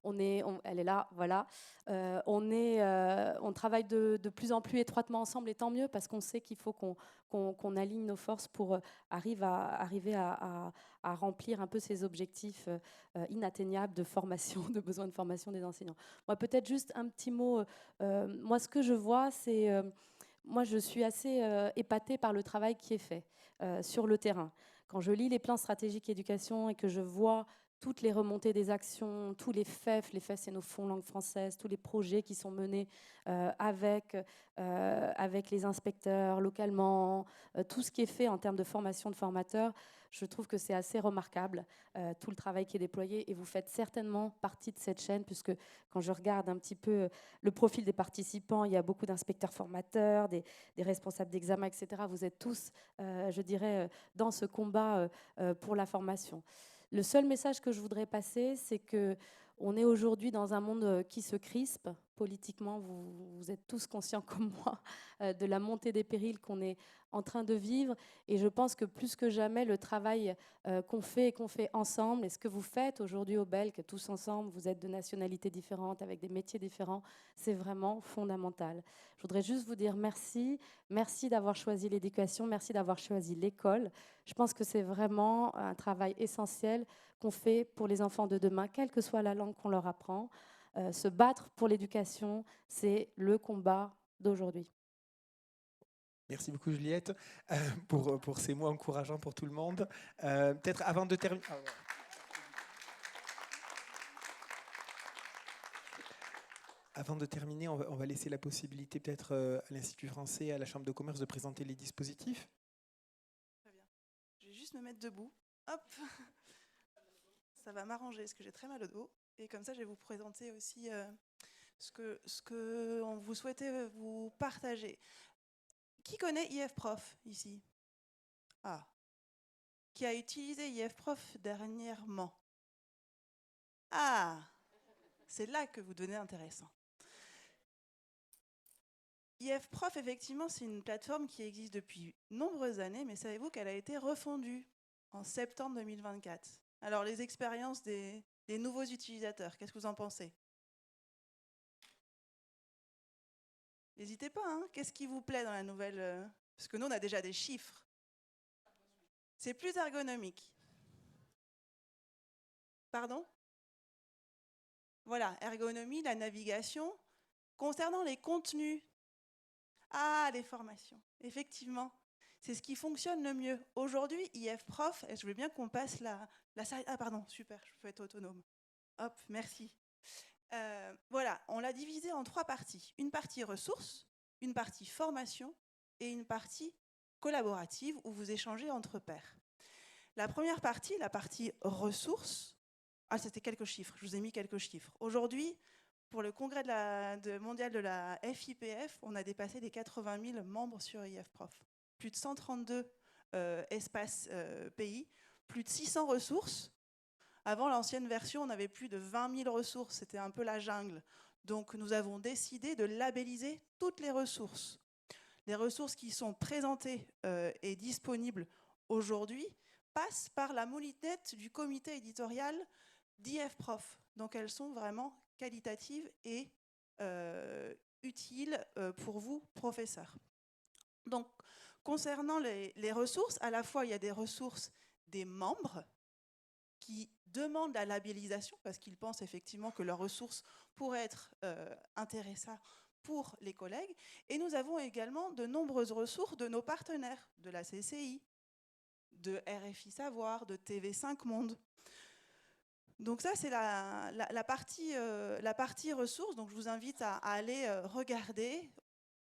elle est là, voilà. On travaille de plus en plus étroitement ensemble, et tant mieux, parce qu'on sait qu'il faut qu'on aligne nos forces pour arriver à remplir un peu ces objectifs inatteignables de formation, de besoin de formation des enseignants. Moi, peut-être juste un petit mot. Moi, ce que je vois, c'est... moi, je suis assez épatée par le travail qui est fait sur le terrain. Quand je lis les plans stratégiques éducation et que je vois toutes les remontées des actions, tous les FEF c'est nos fonds langue française, tous les projets qui sont menés avec les inspecteurs localement, tout ce qui est fait en termes de formation de formateurs, je trouve que c'est assez remarquable, tout le travail qui est déployé, et vous faites certainement partie de cette chaîne, puisque quand je regarde un petit peu le profil des participants, il y a beaucoup d'inspecteurs formateurs, des responsables d'examen, etc. Vous êtes tous, je dirais, dans ce combat pour la formation. Le seul message que je voudrais passer, c'est qu'on est aujourd'hui dans un monde qui se crispe politiquement. Vous êtes tous conscients comme moi de la montée des périls qu'on est en train de vivre. Et je pense que plus que jamais, le travail qu'on fait ensemble, et ce que vous faites aujourd'hui au BELC, tous ensemble, vous êtes de nationalités différentes, avec des métiers différents, c'est vraiment fondamental. Je voudrais juste vous dire merci. Merci d'avoir choisi l'éducation, merci d'avoir choisi l'école. Je pense que c'est vraiment un travail essentiel qu'on fait pour les enfants de demain, quelle que soit la langue qu'on leur apprend. Se battre pour l'éducation, c'est le combat d'aujourd'hui. Merci beaucoup, Juliette, pour ces mots encourageants pour tout le monde. Peut-être avant de terminer... Avant de terminer, on va laisser la possibilité peut-être à l'Institut français, à la Chambre de commerce, de présenter les dispositifs. Très bien. Je vais juste me mettre debout. Hop. Ça va m'arranger parce que j'ai très mal au dos. Et comme ça, je vais vous présenter aussi ce que on vous souhaitait vous partager. Qui connaît IFProf ici? Ah. Qui a utilisé IFProf dernièrement? Ah. C'est là que vous devenez intéressant. IFProf, effectivement, c'est une plateforme qui existe depuis nombreuses années, mais savez-vous qu'elle a été refondue en septembre 2024? Alors, les expériences des nouveaux utilisateurs, qu'est-ce que vous en pensez? N'hésitez pas, hein. Qu'est-ce qui vous plaît dans la nouvelle Parce que nous, on a déjà des chiffres. C'est plus ergonomique. Pardon? Voilà, ergonomie, la navigation. Concernant les contenus, les formations, effectivement, c'est ce qui fonctionne le mieux. Aujourd'hui, IF Prof, et je veux bien qu'on passe la slide. Ah pardon, super, je peux être autonome. Hop, merci. Voilà, on l'a divisé en 3 parties. Une partie ressources, une partie formation et une partie collaborative où vous échangez entre pairs. La première partie, la partie ressources, c'était quelques chiffres, je vous ai mis quelques chiffres. Aujourd'hui, pour le congrès mondial de la FIPF, on a dépassé les 80 000 membres sur IF Prof. Plus de 132 espaces pays, plus de 600 ressources. Avant l'ancienne version, on avait plus de 20 000 ressources, c'était un peu la jungle. Donc nous avons décidé de labelliser toutes les ressources. Les ressources qui sont présentées et disponibles aujourd'hui passent par la moulinette du comité éditorial d'IF Prof. Donc elles sont vraiment qualitatives et utiles pour vous, professeurs. Donc, concernant les ressources, à la fois, il y a des ressources des membres qui demandent la labellisation parce qu'ils pensent effectivement que leurs ressources pourraient être intéressantes pour les collègues. Et nous avons également de nombreuses ressources de nos partenaires, de la CCI, de RFI Savoir, de TV5 Monde. Donc ça, c'est la partie ressources. Donc je vous invite à aller regarder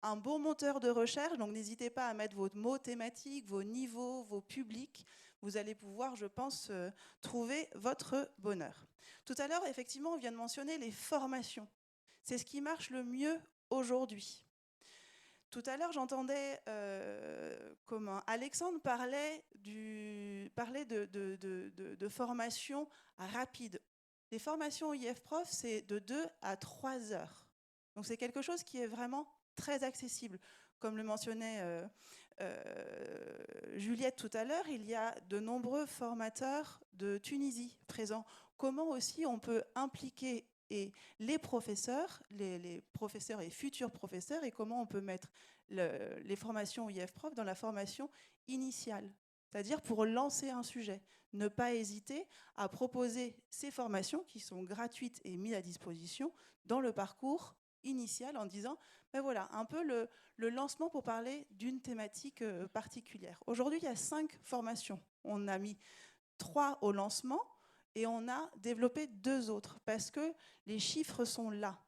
un beau moteur de recherche. Donc n'hésitez pas à mettre vos mots thématiques, vos niveaux, vos publics. Vous allez pouvoir, je pense, trouver votre bonheur. Tout à l'heure, effectivement, on vient de mentionner les formations. C'est ce qui marche le mieux aujourd'hui. Tout à l'heure, j'entendais comment Alexandre parlait de formations rapides. Les formations IF Prof, c'est de 2 à 3 heures. Donc c'est quelque chose qui est vraiment très accessible. Comme le mentionnait Juliette tout à l'heure, il y a de nombreux formateurs de Tunisie présents. Comment aussi on peut impliquer les professeurs, les professeurs et futurs professeurs, et comment on peut mettre les formations IF Prof dans la formation initiale, c'est-à-dire pour lancer un sujet. Ne pas hésiter à proposer ces formations qui sont gratuites et mises à disposition dans le parcours initial en disant, ben voilà, un peu le lancement pour parler d'une thématique particulière. Aujourd'hui, il y a 5 formations. On a mis 3 au lancement et on a développé 2 autres parce que les chiffres sont là.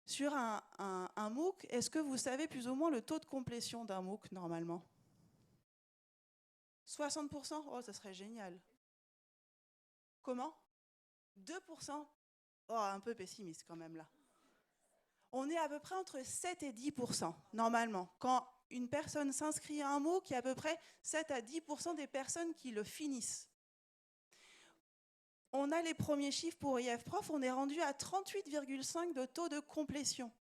Sur un MOOC, est-ce que vous savez plus ou moins le taux de complétion d'un MOOC normalement? 60%? Oh, ça serait génial. Comment? 2%? Oh, un peu pessimiste quand même là. On est à peu près entre 7 et 10% normalement. Quand une personne s'inscrit à un MOOC, il y a à peu près 7 à 10% des personnes qui le finissent. On a les premiers chiffres pour IF Prof, on est rendu à 38,5 de taux de complétion.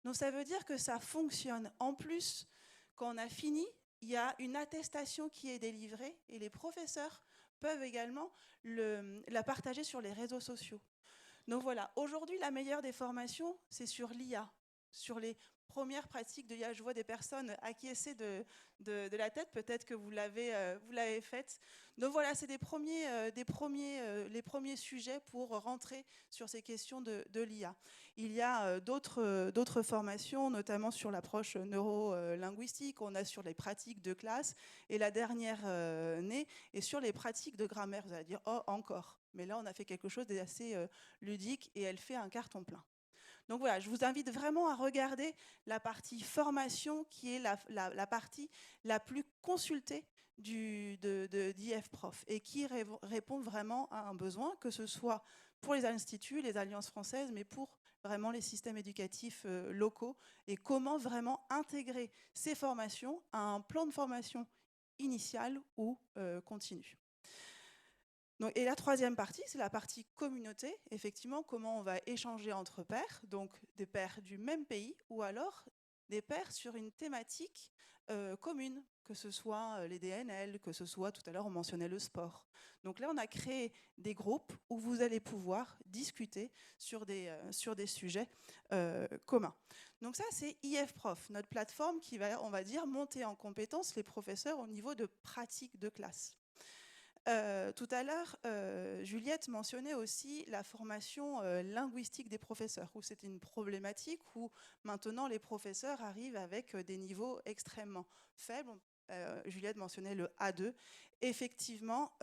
Donc ça veut dire que ça fonctionne. En plus, quand on a fini, il y a une attestation qui est délivrée et les professeurs peuvent également la partager sur les réseaux sociaux. Donc voilà, aujourd'hui, la meilleure des formations, c'est sur l'IA, sur les premières pratiques de l'IA. Je vois des personnes acquiescer de la tête, peut-être que vous l'avez faite. Donc voilà, c'est les premiers sujets pour rentrer sur ces questions de l'IA. Il y a d'autres formations, notamment sur l'approche neuro-linguistique, on a sur les pratiques de classe, et la dernière née est sur les pratiques de grammaire. Vous allez dire, oh, encore. Mais là, on a fait quelque chose d'assez ludique et elle fait un carton plein. Donc voilà, je vous invite vraiment à regarder la partie formation qui est la partie la plus consultée d'IF Prof et qui répond vraiment à un besoin, que ce soit pour les instituts, les alliances françaises, mais pour vraiment les systèmes éducatifs locaux et comment vraiment intégrer ces formations à un plan de formation initial ou continu. Donc, et la troisième partie, c'est la partie communauté. Effectivement, comment on va échanger entre pairs, donc des pairs du même pays ou alors des pairs sur une thématique commune, que ce soit les DNL, que ce soit, tout à l'heure on mentionnait le sport. Donc là on a créé des groupes où vous allez pouvoir discuter sur des sujets communs. Donc ça c'est IF-Prof, notre plateforme qui va, on va dire, monter en compétence les professeurs au niveau de pratique de classe. Tout à l'heure, Juliette mentionnait aussi la formation linguistique des professeurs, où c'était une problématique où maintenant les professeurs arrivent avec des niveaux extrêmement faibles. Juliette mentionnait le A2. Effectivement,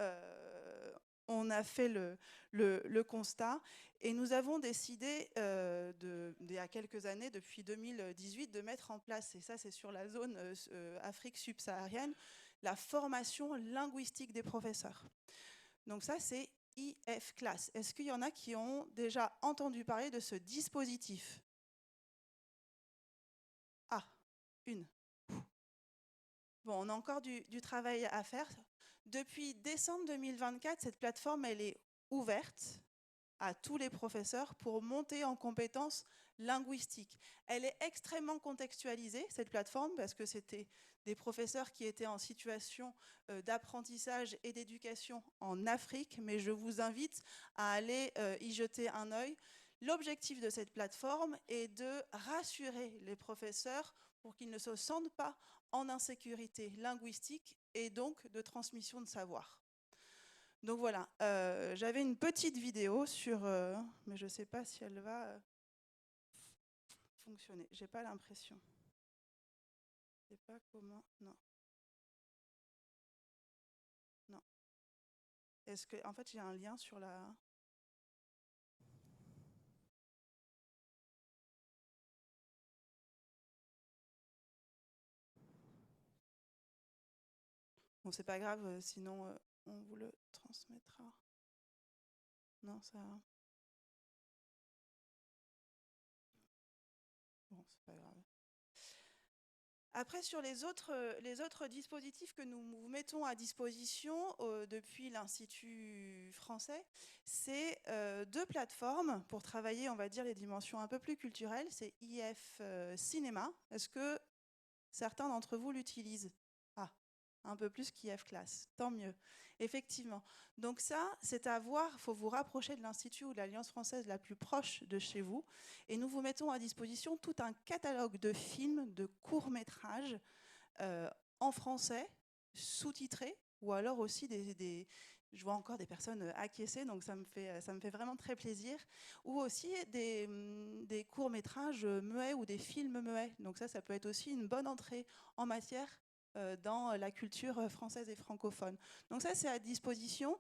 on a fait le constat et nous avons décidé il y a quelques années, depuis 2018, de mettre en place, et ça c'est sur la zone Afrique subsaharienne, la formation linguistique des professeurs. Donc ça, c'est IF Class. Est-ce qu'il y en a qui ont déjà entendu parler de ce dispositif? Ah, une. Bon, on a encore du travail à faire. Depuis décembre 2024, cette plateforme, elle est ouverte à tous les professeurs pour monter en compétences linguistiques. Elle est extrêmement contextualisée, cette plateforme, parce que c'était des professeurs qui étaient en situation d'apprentissage et d'éducation en Afrique, mais je vous invite à aller y jeter un œil. L'objectif de cette plateforme est de rassurer les professeurs pour qu'ils ne se sentent pas en insécurité linguistique et donc de transmission de savoir. Donc voilà, j'avais une petite vidéo sur, mais je ne sais pas si elle va fonctionner. J'ai pas l'impression. Je sais pas comment. Non. Non. Est-ce que, en fait, j'ai un lien sur la. Bon, c'est pas grave, sinon on vous le transmettra. Non, ça. Bon, c'est pas grave. Après, sur les autres dispositifs que nous vous mettons à disposition depuis l'Institut français, c'est deux plateformes pour travailler, on va dire, les dimensions un peu plus culturelles. C'est IF Cinéma. Est-ce que certains d'entre vous l'utilisent? Ah, un peu plus qu'IF Class, tant mieux. Effectivement. Donc ça, c'est à voir, il faut vous rapprocher de l'Institut ou de l'Alliance française la plus proche de chez vous. Et nous vous mettons à disposition tout un catalogue de films, de courts-métrages en français, sous-titrés, ou alors aussi je vois encore des personnes acquiescer, donc ça me fait vraiment très plaisir, ou aussi des courts-métrages muets ou des films muets. Donc ça peut être aussi une bonne entrée en matière dans la culture française et francophone. Donc ça, c'est à disposition.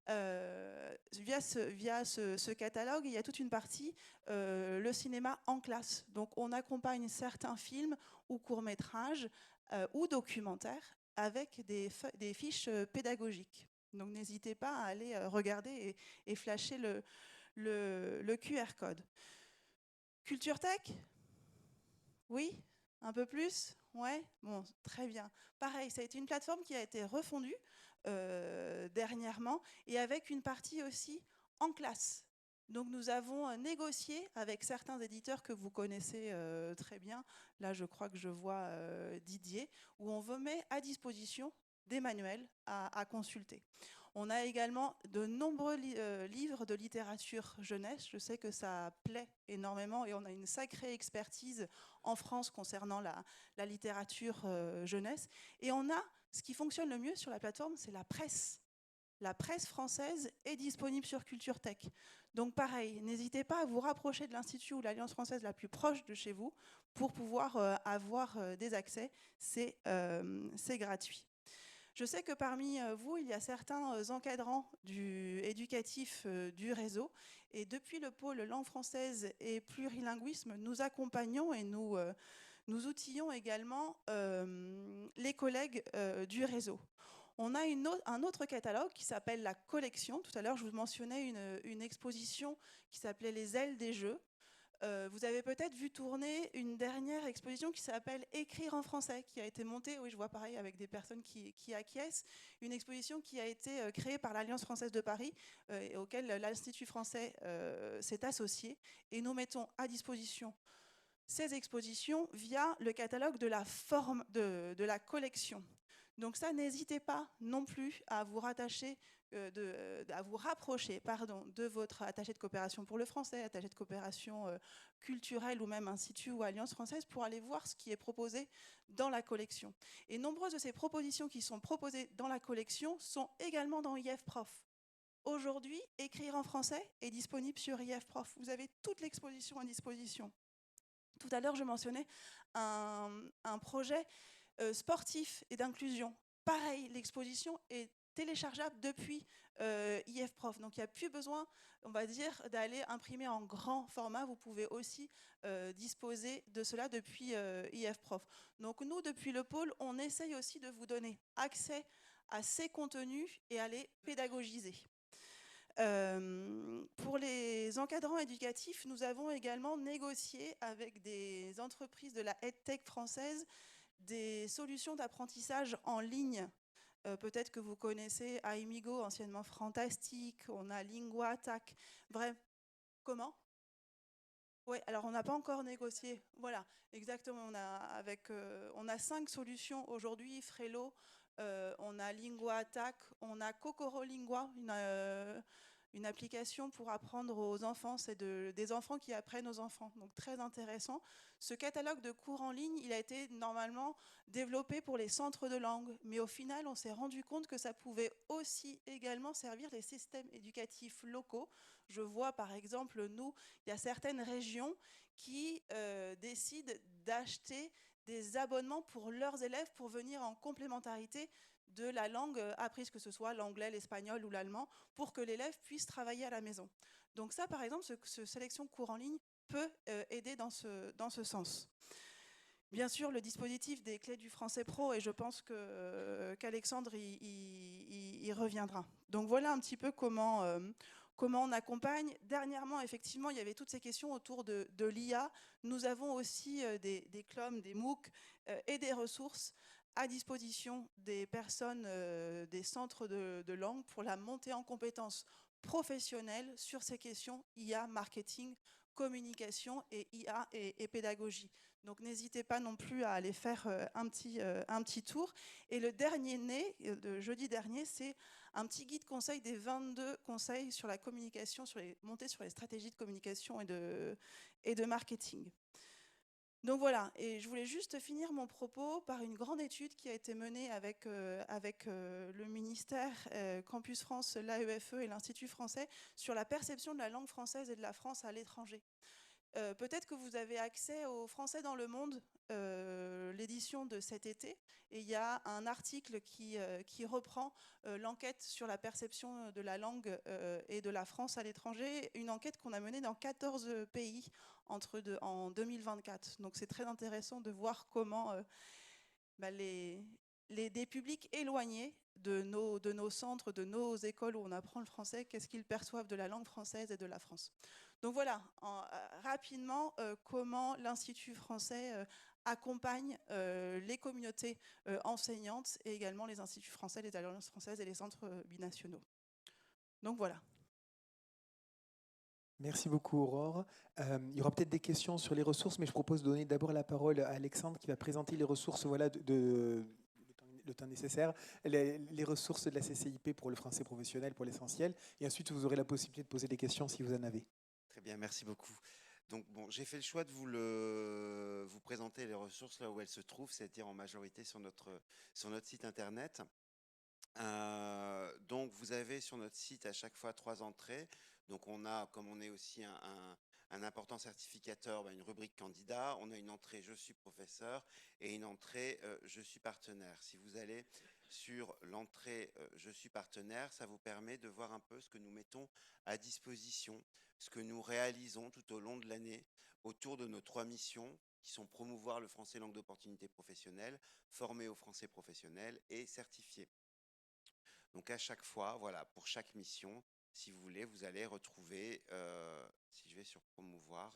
Via ce catalogue, il y a toute une partie, le cinéma en classe. Donc on accompagne certains films ou courts-métrages ou documentaires avec des fiches pédagogiques. Donc n'hésitez pas à aller regarder et flasher le QR code. Culture Tech? Oui? Un peu plus? Ouais? Bon, très bien. Pareil, ça a été une plateforme qui a été refondue dernièrement et avec une partie aussi en classe. Donc nous avons négocié avec certains éditeurs que vous connaissez très bien. Là, je crois que je vois Didier, où on vous met à disposition des manuels à consulter. On a également de nombreux livres de littérature jeunesse. Je sais que ça plaît énormément et on a une sacrée expertise en France concernant la littérature jeunesse. Et on a, ce qui fonctionne le mieux sur la plateforme, c'est la presse. La presse française est disponible sur Culture Tech. Donc pareil, n'hésitez pas à vous rapprocher de l'Institut ou de l'Alliance française la plus proche de chez vous pour pouvoir avoir des accès. C'est gratuit. Je sais que parmi vous, il y a certains encadrants éducatifs du réseau. Et depuis le pôle langue française et plurilinguisme, nous accompagnons et nous outillons également les collègues du réseau. On a un autre catalogue qui s'appelle la collection. Tout à l'heure, je vous mentionnais une exposition qui s'appelait Les ailes des jeux. Vous avez peut-être vu tourner une dernière exposition qui s'appelle Écrire en français, qui a été montée, oui je vois pareil avec des personnes qui acquiescent, une exposition qui a été créée par l'Alliance française de Paris et auquel l'Institut français s'est associé. Et nous mettons à disposition ces expositions via le catalogue de la collection. Donc ça, n'hésitez pas non plus à vous rapprocher de votre attaché de coopération pour le français, attaché de coopération culturelle ou même institut ou alliance française pour aller voir ce qui est proposé dans la collection. Et nombreuses de ces propositions qui sont proposées dans la collection sont également dans IF Prof. Aujourd'hui, écrire en français est disponible sur IF Prof. Vous avez toute l'exposition à disposition. Tout à l'heure, je mentionnais un projet sportif et d'inclusion. Pareil, l'exposition est téléchargeable depuis IF Prof. Donc, il n'y a plus besoin, on va dire, d'aller imprimer en grand format. Vous pouvez aussi disposer de cela depuis IF Prof. Donc, nous, depuis le pôle, on essaye aussi de vous donner accès à ces contenus et à les pédagogiser. Pour les encadrants éducatifs, nous avons également négocié avec des entreprises de la EdTech française des solutions d'apprentissage en ligne. Peut-être que vous connaissez Aimigo, anciennement Fantastique, on a Lingua Attack. Bref, comment ? Oui, alors on n'a pas encore négocié. Voilà, exactement. On a 5 solutions aujourd'hui, Frello, on a Lingua Attack, on a Kokoro Lingua, une application pour apprendre aux enfants, c'est des enfants qui apprennent aux enfants, donc très intéressant. Ce catalogue de cours en ligne, il a été normalement développé pour les centres de langue, mais au final, on s'est rendu compte que ça pouvait aussi également servir les systèmes éducatifs locaux. Je vois par exemple, nous, il y a certaines régions qui décident d'acheter des abonnements pour leurs élèves pour venir en complémentarité de la langue apprise, que ce soit l'anglais, l'espagnol ou l'allemand, pour que l'élève puisse travailler à la maison. Donc ça, par exemple, ce sélection cours en ligne peut aider dans ce sens. Bien sûr, le dispositif des clés du français pro, et je pense qu'Alexandre y reviendra. Donc voilà un petit peu comment on accompagne. Dernièrement, effectivement, il y avait toutes ces questions autour de l'IA. Nous avons aussi des CLOM, des MOOC et des ressources à disposition des personnes des centres de langue pour la montée en compétences professionnelles sur ces questions IA, marketing, communication et IA et pédagogie. Donc n'hésitez pas non plus à aller faire un petit tour. Et le dernier de jeudi dernier, c'est un petit guide conseil des 22 conseils sur la communication, montées sur les stratégies de communication et de marketing. Donc voilà, et je voulais juste finir mon propos par une grande étude qui a été menée avec le ministère Campus France, l'AEFE et l'Institut français sur la perception de la langue française et de la France à l'étranger. Peut-être que vous avez accès au Français dans le monde, l'édition de cet été, et il y a un article qui reprend l'enquête sur la perception de la langue et de la France à l'étranger, une enquête qu'on a menée dans 14 pays en 2024. Donc c'est très intéressant de voir comment des publics éloignés de nos centres, de nos écoles où on apprend le français, qu'est-ce qu'ils perçoivent de la langue française et de la France. Donc voilà, rapidement, comment l'Institut français accompagne les communautés enseignantes et également les instituts français, les alliances françaises et les centres binationaux. Donc voilà. Merci beaucoup Aurore. Il y aura peut-être des questions sur les ressources, mais je propose de donner d'abord la parole à Alexandre qui va présenter les ressources, voilà, le temps nécessaire, les ressources de la CCIP pour le français professionnel pour l'essentiel, et ensuite vous aurez la possibilité de poser des questions si vous en avez. Très bien, merci beaucoup. Donc bon, j'ai fait le choix de vous présenter les ressources là où elles se trouvent, c'est-à-dire en majorité sur notre site internet. Donc vous avez sur notre site à chaque fois 3 entrées. Donc on a, comme on est aussi un important certificateur, une rubrique candidat, on a une entrée je suis professeur et une entrée je suis partenaire. Si vous allez sur l'entrée je suis partenaire, ça vous permet de voir un peu ce que nous mettons à disposition, ce que nous réalisons tout au long de l'année autour de nos 3 missions qui sont promouvoir le français langue d'opportunité professionnelle, former au français professionnel et certifier. Donc à chaque fois, voilà, pour chaque mission, si vous voulez, vous allez retrouver, si je vais sur promouvoir,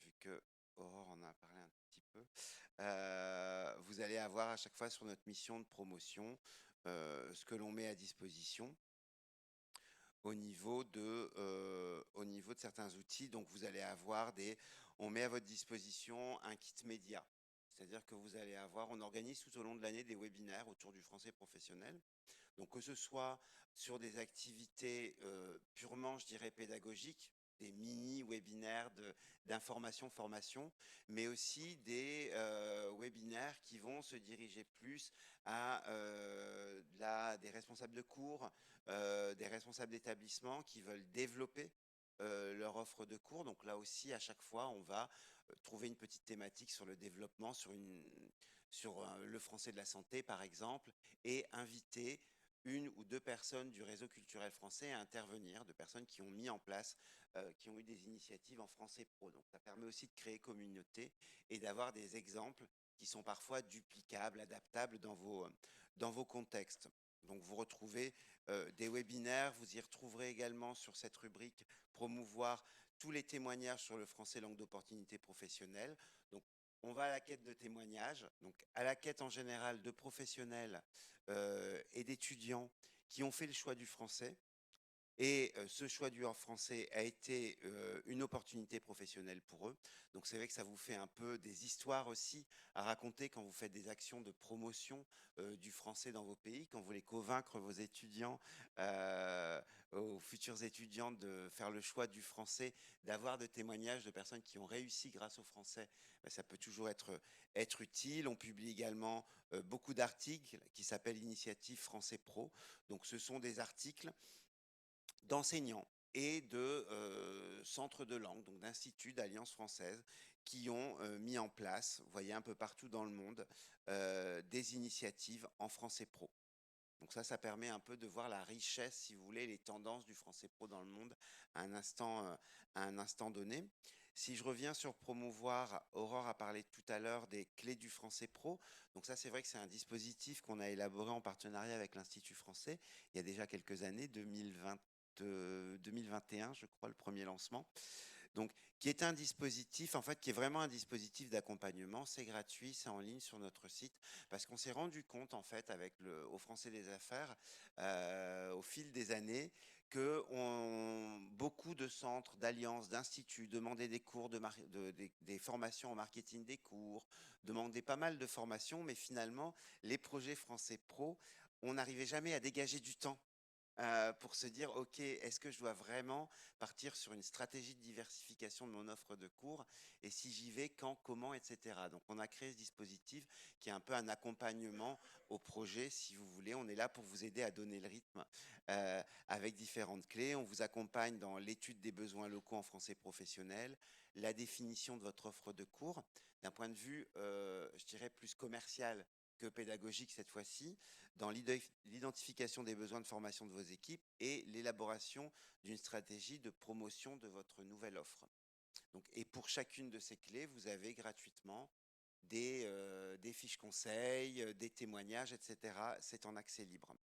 vu que Aurore en a parlé un petit peu, vous allez avoir à chaque fois sur notre mission de promotion ce que l'on met à disposition au niveau de certains outils. Donc vous allez avoir on met à votre disposition un kit média. C'est-à-dire que vous allez avoir, on organise tout au long de l'année des webinaires autour du français professionnel. Donc que ce soit sur des activités purement, je dirais, pédagogiques, des mini-webinaires d'information, formation, mais aussi des webinaires qui vont se diriger plus à des responsables de cours, des responsables d'établissements qui veulent développer leur offre de cours. Donc là aussi, à chaque fois, on va trouver une petite thématique sur le développement, sur le français de la santé, par exemple, et inviter une ou deux personnes du réseau culturel français à intervenir, de personnes qui ont mis en place, qui ont eu des initiatives en français pro. Donc ça permet aussi de créer communauté et d'avoir des exemples qui sont parfois duplicables, adaptables dans vos contextes. Donc vous retrouvez des webinaires, vous y retrouverez également sur cette rubrique promouvoir tous les témoignages sur le français langue d'opportunité professionnelle. Donc on va à la quête de témoignages, donc à la quête en général de professionnels et d'étudiants qui ont fait le choix du français. Et ce choix du français a été une opportunité professionnelle pour eux. Donc c'est vrai que ça vous fait un peu des histoires aussi à raconter quand vous faites des actions de promotion du français dans vos pays, quand vous voulez convaincre vos étudiants, aux futurs étudiants de faire le choix du français, d'avoir des témoignages de personnes qui ont réussi grâce au français. Ben, ça peut toujours être utile. On publie également beaucoup d'articles qui s'appellent Initiative Français Pro. Donc ce sont des articles d'enseignants et de centres de langue, donc d'instituts d'Alliance française, qui ont mis en place, vous voyez, un peu partout dans le monde, des initiatives en français pro. Donc ça permet un peu de voir la richesse, si vous voulez, les tendances du français pro dans le monde à un instant donné. Si je reviens sur promouvoir, Aurore a parlé tout à l'heure des clés du français pro. Donc ça, c'est vrai que c'est un dispositif qu'on a élaboré en partenariat avec l'Institut français il y a déjà quelques années, 2021, je crois, le premier lancement. Donc, qui est un dispositif, en fait, qui est vraiment un dispositif d'accompagnement. C'est gratuit, c'est en ligne sur notre site, parce qu'on s'est rendu compte, en fait, au Français des Affaires, au fil des années, que beaucoup de centres, d'alliances, d'instituts demandaient des cours, des formations en marketing des cours, demandaient pas mal de formations, mais finalement, les projets Français Pro, on n'arrivait jamais à dégager du temps pour se dire, OK, est-ce que je dois vraiment partir sur une stratégie de diversification de mon offre de cours? Et si j'y vais, quand, comment, etc. Donc, on a créé ce dispositif qui est un peu un accompagnement au projet, si vous voulez. On est là pour vous aider à donner le rythme avec différentes clés. On vous accompagne dans l'étude des besoins locaux en français professionnel, la définition de votre offre de cours, d'un point de vue, je dirais, plus commercial que pédagogique cette fois-ci, dans l'identification des besoins de formation de vos équipes et l'élaboration d'une stratégie de promotion de votre nouvelle offre. Donc, et pour chacune de ces clés, vous avez gratuitement des fiches conseils, des témoignages, etc. C'est en accès libre.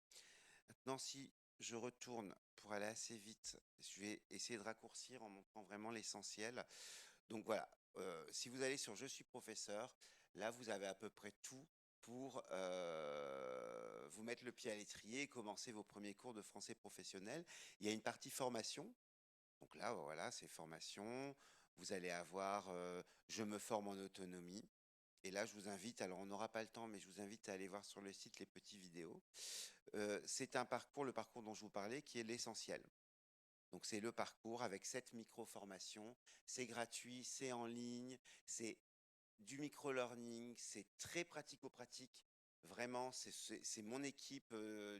Maintenant, si je retourne pour aller assez vite, je vais essayer de raccourcir en montrant vraiment l'essentiel. Donc voilà, si vous allez sur Je suis professeur, là, vous avez à peu près tout pour vous mettre le pied à l'étrier et commencer vos premiers cours de français professionnel. Il y a une partie formation. Donc là, voilà, c'est formation. Vous allez avoir Je me forme en autonomie. Et là, je vous invite, alors on n'aura pas le temps, mais je vous invite à aller voir sur le site les petites vidéos. C'est un parcours, le parcours dont je vous parlais, qui est l'essentiel. Donc c'est le parcours avec 7 micro-formations. C'est gratuit, c'est en ligne, c'est du micro-learning, c'est très pratico-pratique. Vraiment, c'est mon équipe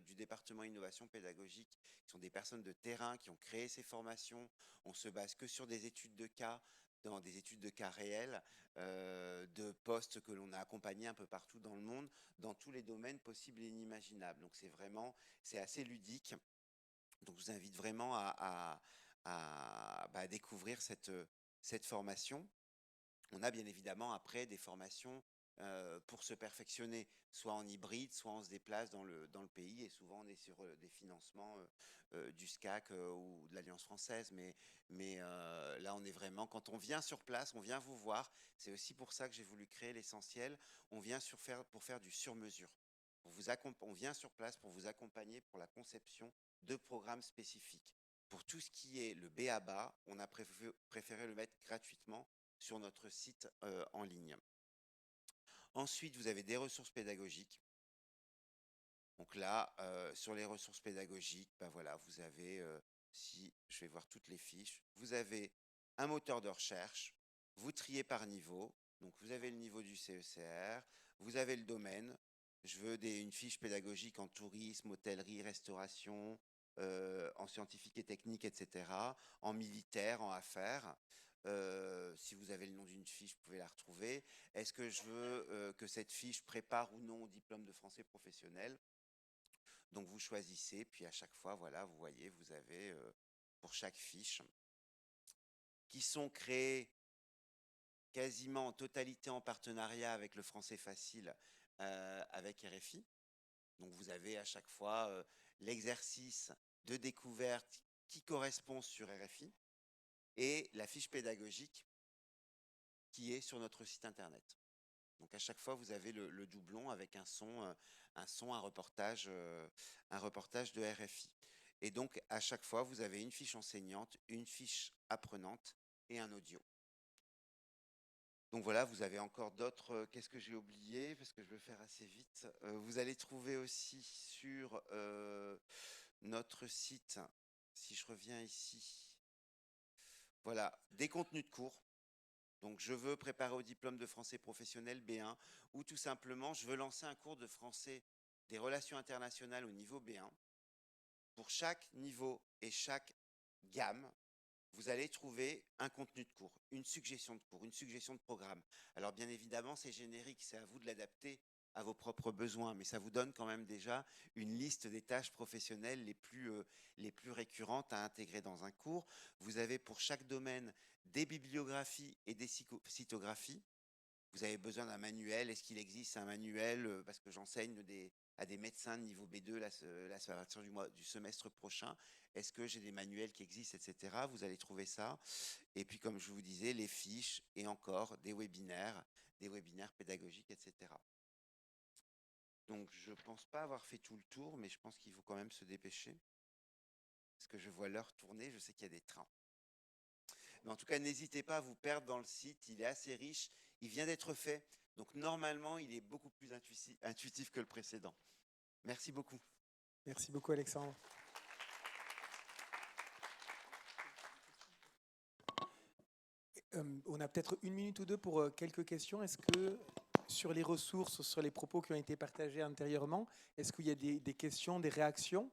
du département innovation pédagogique, qui sont des personnes de terrain qui ont créé ces formations. On se base que sur des études de cas, dans des études de cas réels, de postes que l'on a accompagnés un peu partout dans le monde, dans tous les domaines possibles et inimaginables. Donc c'est assez ludique. Donc je vous invite vraiment à découvrir cette formation. On a bien évidemment après des formations pour se perfectionner, soit en hybride, soit on se déplace dans le pays et souvent on est sur des financements du SCAC ou de l'Alliance française. Mais là, on est vraiment, quand on vient sur place, on vient vous voir. C'est aussi pour ça que j'ai voulu créer l'essentiel. On vient pour faire du sur-mesure. On vient sur place pour vous accompagner pour la conception de programmes spécifiques. Pour tout ce qui est le B.A.B.A., on a préféré le mettre gratuitement sur notre site en ligne. Ensuite, vous avez des ressources pédagogiques. Donc là, sur les ressources pédagogiques, ben voilà, vous avez, si je vais voir toutes les fiches, vous avez un moteur de recherche, vous triez par niveau, donc vous avez le niveau du CECR, vous avez le domaine, je veux une fiche pédagogique en tourisme, hôtellerie, restauration, en scientifique et technique, etc., en militaire, en affaires. Si vous avez le nom d'une fiche, vous pouvez la retrouver. Est-ce que je veux que cette fiche prépare ou non au diplôme de français professionnel? Donc vous choisissez, puis à chaque fois, voilà, vous voyez, vous avez pour chaque fiche qui sont créées quasiment en totalité en partenariat avec le Français Facile, avec RFI. Donc vous avez à chaque fois l'exercice de découverte qui correspond sur RFI et la fiche pédagogique qui est sur notre site internet. Donc à chaque fois, vous avez le doublon avec un reportage de RFI. Et donc à chaque fois, vous avez une fiche enseignante, une fiche apprenante et un audio. Donc voilà, vous avez encore d'autres. Qu'est-ce que j'ai oublié? Parce que je veux faire assez vite. Vous allez trouver aussi sur notre site, si je reviens ici, voilà, des contenus de cours. Donc, je veux préparer au diplôme de français professionnel B1 ou tout simplement, je veux lancer un cours de français des relations internationales au niveau B1. Pour chaque niveau et chaque gamme, vous allez trouver un contenu de cours, une suggestion de cours, une suggestion de programme. Alors, bien évidemment, c'est générique, c'est à vous de l'adapter à vos propres besoins, mais ça vous donne quand même déjà une liste des tâches professionnelles les plus récurrentes à intégrer dans un cours. Vous avez pour chaque domaine des bibliographies et des cytographies. Vous avez besoin d'un manuel. Est-ce qu'il existe un manuel? Parce que j'enseigne à des médecins de niveau B2 à partir du semestre prochain. Est-ce que j'ai des manuels qui existent, etc. Vous allez trouver ça. Et puis, comme je vous disais, les fiches et encore des webinaires pédagogiques, etc. Donc, je ne pense pas avoir fait tout le tour, mais je pense qu'il faut quand même se dépêcher. Parce que je vois l'heure tourner, je sais qu'il y a des trains. Mais en tout cas, n'hésitez pas à vous perdre dans le site, il est assez riche, il vient d'être fait. Donc, normalement, il est beaucoup plus intuitif que le précédent. Merci beaucoup. Merci beaucoup, Alexandre. On a peut-être une minute ou deux pour quelques questions. Est-ce que sur les ressources, sur les propos qui ont été partagés antérieurement, est-ce qu'il y a des questions, des réactions?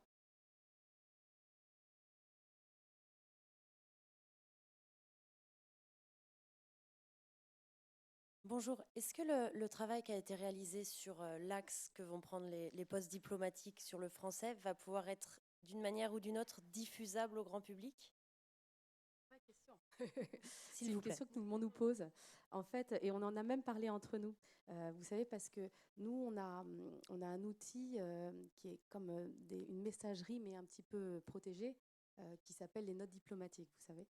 Bonjour, est-ce que le travail qui a été réalisé sur l'axe que vont prendre les postes diplomatiques sur le français va pouvoir être d'une manière ou d'une autre diffusable au grand public? C'est une question que tout le monde nous pose, en fait, et on en a même parlé entre nous. Vous savez, parce que nous, on a un outil qui est comme une messagerie, mais un petit peu protégée, qui s'appelle les notes diplomatiques, vous savez.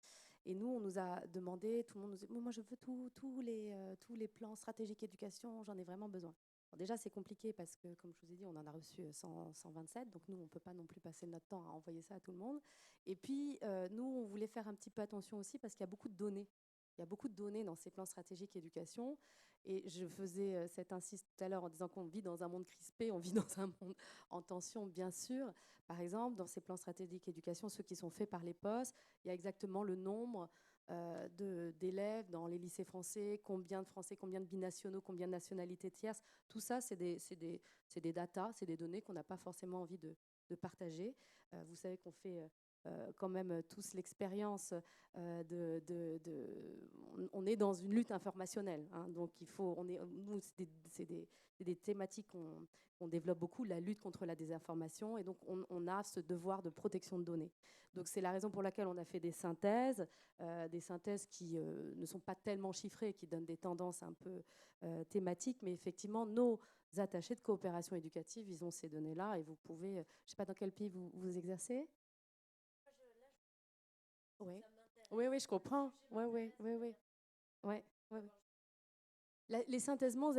Et nous, on nous a demandé, tout le monde nous dit, moi, je veux tous les plans stratégiques éducation, j'en ai vraiment besoin. Bon, déjà, c'est compliqué parce que, comme je vous ai dit, on en a reçu 127, donc nous, on ne peut pas non plus passer notre temps à envoyer ça à tout le monde. Et puis, nous, on voulait faire un petit peu attention aussi parce qu'il y a beaucoup de données. Il y a beaucoup de données dans ces plans stratégiques éducation. Et je faisais cette insiste tout à l'heure en disant qu'on vit dans un monde crispé, on vit dans un monde en tension, bien sûr. Par exemple, dans ces plans stratégiques éducation, ceux qui sont faits par les postes, il y a exactement le nombre d'élèves dans les lycées français, combien de binationaux, combien de nationalités tierces. Tout ça, c'est des datas, c'est des données qu'on n'a pas forcément envie de partager. Vous savez qu'on fait quand même tous l'expérience on est dans une lutte informationnelle, hein, donc nous, c'est des thématiques qu'on développe beaucoup, la lutte contre la désinformation, et donc on a ce devoir de protection de données. Donc c'est la raison pour laquelle on a fait des synthèses qui ne sont pas tellement chiffrées, qui donnent des tendances un peu thématiques, mais effectivement, nos attachés de coopération éducative, ils ont ces données-là, et vous pouvez, je ne sais pas dans quel pays vous exercez. Oui, oui, je comprends. Oui, oui, oui, oui. Ouais, ouais, ouais. Les synthèsements,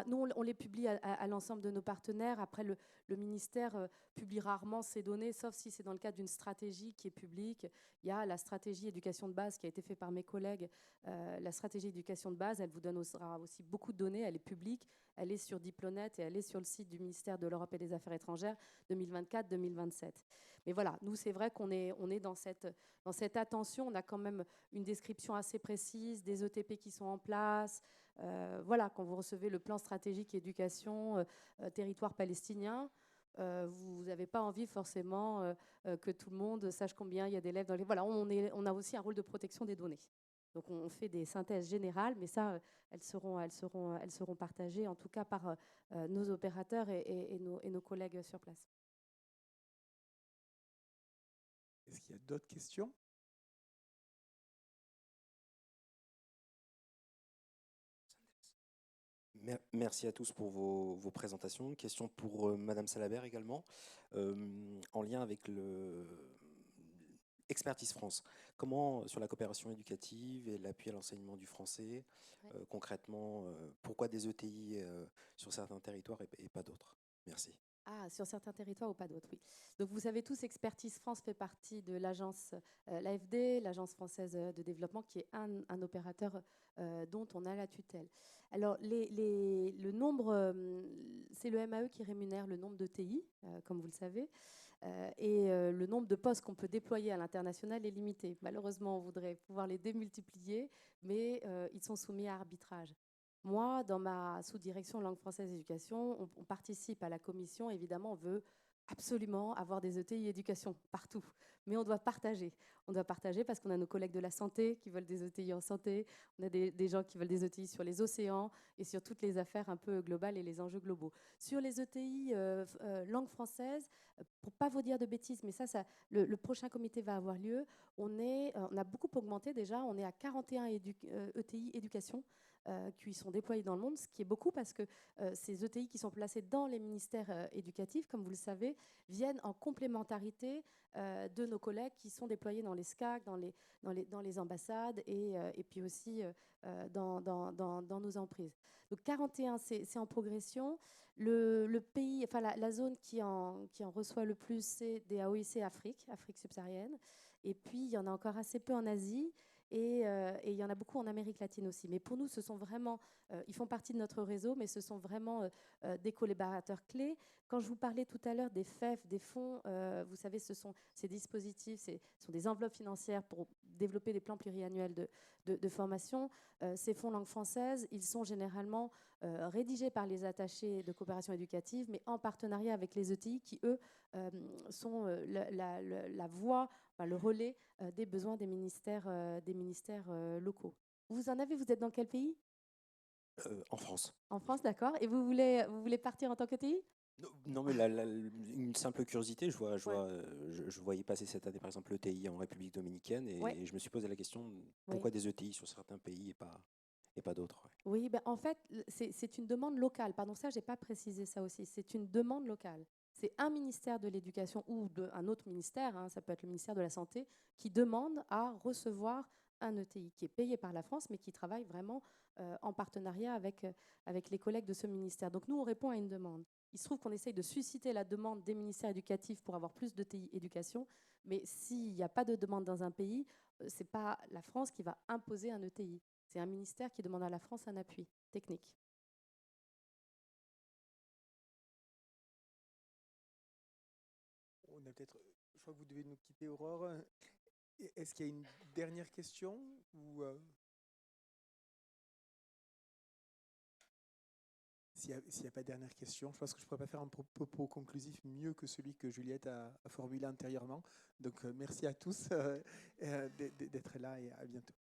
nous, on les publie à l'ensemble de nos partenaires. Après, le ministère publie rarement ces données, sauf si c'est dans le cadre d'une stratégie qui est publique. Il y a la stratégie éducation de base qui a été faite par mes collègues. La stratégie éducation de base, elle vous donnera aussi beaucoup de données. Elle est publique, elle est sur Diplonet et elle est sur le site du ministère de l'Europe et des Affaires étrangères 2024-2027. Mais voilà, nous, c'est vrai qu'on est dans cette attention. On a quand même une description assez précise des ETP qui sont en place. Voilà, quand vous recevez le plan stratégique éducation territoire palestinien, vous n'avez pas envie forcément que tout le monde sache combien il y a d'élèves dans les... Voilà, on a aussi un rôle de protection des données. Donc on fait des synthèses générales, mais ça, elles seront partagées en tout cas par nos opérateurs et nos collègues sur place. Est-ce qu'il y a d'autres questions? Merci à tous pour vos présentations. Question pour Madame Salabert également, en lien avec le Expertise France. Comment, sur la coopération éducative et l'appui à l'enseignement du français, concrètement, pourquoi des ETI sur certains territoires et pas d'autres? Merci. Ah, sur certains territoires ou pas d'autres, oui. Donc vous savez tous, Expertise France fait partie de l'agence l'AFD, l'Agence française de développement, qui est un opérateur dont on a la tutelle. Alors le nombre, c'est le MAE qui rémunère le nombre de TI, comme vous le savez, et le nombre de postes qu'on peut déployer à l'international est limité. Malheureusement, on voudrait pouvoir les démultiplier, mais ils sont soumis à arbitrage. Moi, dans ma sous-direction langue française éducation, on participe à la commission. Évidemment, on veut absolument avoir des ETI éducation partout. Mais on doit partager. On doit partager parce qu'on a nos collègues de la santé qui veulent des ETI en santé. On a des gens qui veulent des ETI sur les océans et sur toutes les affaires un peu globales et les enjeux globaux. Sur les ETI langue française, pour ne pas vous dire de bêtises, mais ça le prochain comité va avoir lieu. On a beaucoup augmenté déjà. On est à 41 ETI éducation qui sont déployés dans le monde, ce qui est beaucoup parce que ces ETI qui sont placés dans les ministères éducatifs, comme vous le savez, viennent en complémentarité de nos collègues qui sont déployés dans les SCAC, dans les ambassades et puis aussi dans nos emprises. Donc 41, c'est en progression. Le pays, enfin la zone qui en reçoit le plus, c'est des AOIC Afrique subsaharienne. Et puis, il y en a encore assez peu en Asie. Et il y en a beaucoup en Amérique latine aussi. Mais pour nous, ce sont vraiment, ils font partie de notre réseau, mais ce sont vraiment des collaborateurs clés. Quand je vous parlais tout à l'heure des FEF, des fonds, vous savez, ce sont ces dispositifs, ce sont des enveloppes financières pour développer des plans pluriannuels de formation. Ces fonds langue française, ils sont généralement rédigés par les attachés de coopération éducative, mais en partenariat avec les ETI qui, eux, sont la voie, enfin, le relais des besoins des ministères locaux. Vous en avez, vous êtes dans quel pays? En France. En France, d'accord. Et vous voulez partir en tant qu'ETI? Non, mais une simple curiosité, je voyais passer cette année par exemple l'ETI en République dominicaine et je me suis posé la question pourquoi des ETI sur certains pays et pas d'autres. Oui, ben, en fait, c'est une demande locale. Pardon, ça, je n'ai pas précisé ça aussi. C'est une demande locale. C'est un ministère de l'Éducation ou un autre ministère, hein, ça peut être le ministère de la Santé, qui demande à recevoir un ETI qui est payé par la France, mais qui travaille vraiment en partenariat avec les collègues de ce ministère. Donc nous, on répond à une demande. Il se trouve qu'on essaye de susciter la demande des ministères éducatifs pour avoir plus d'ETI éducation, mais s'il n'y a pas de demande dans un pays, ce n'est pas la France qui va imposer un ETI. C'est un ministère qui demande à la France un appui technique. On a peut-être, je crois que vous devez nous quitter, Aurore. Est-ce qu'il y a une dernière question ou s'il n'y a pas de dernière question, je pense que je ne pourrais pas faire un propos conclusif mieux que celui que Juliette a formulé antérieurement. Donc merci à tous d'être là et à bientôt.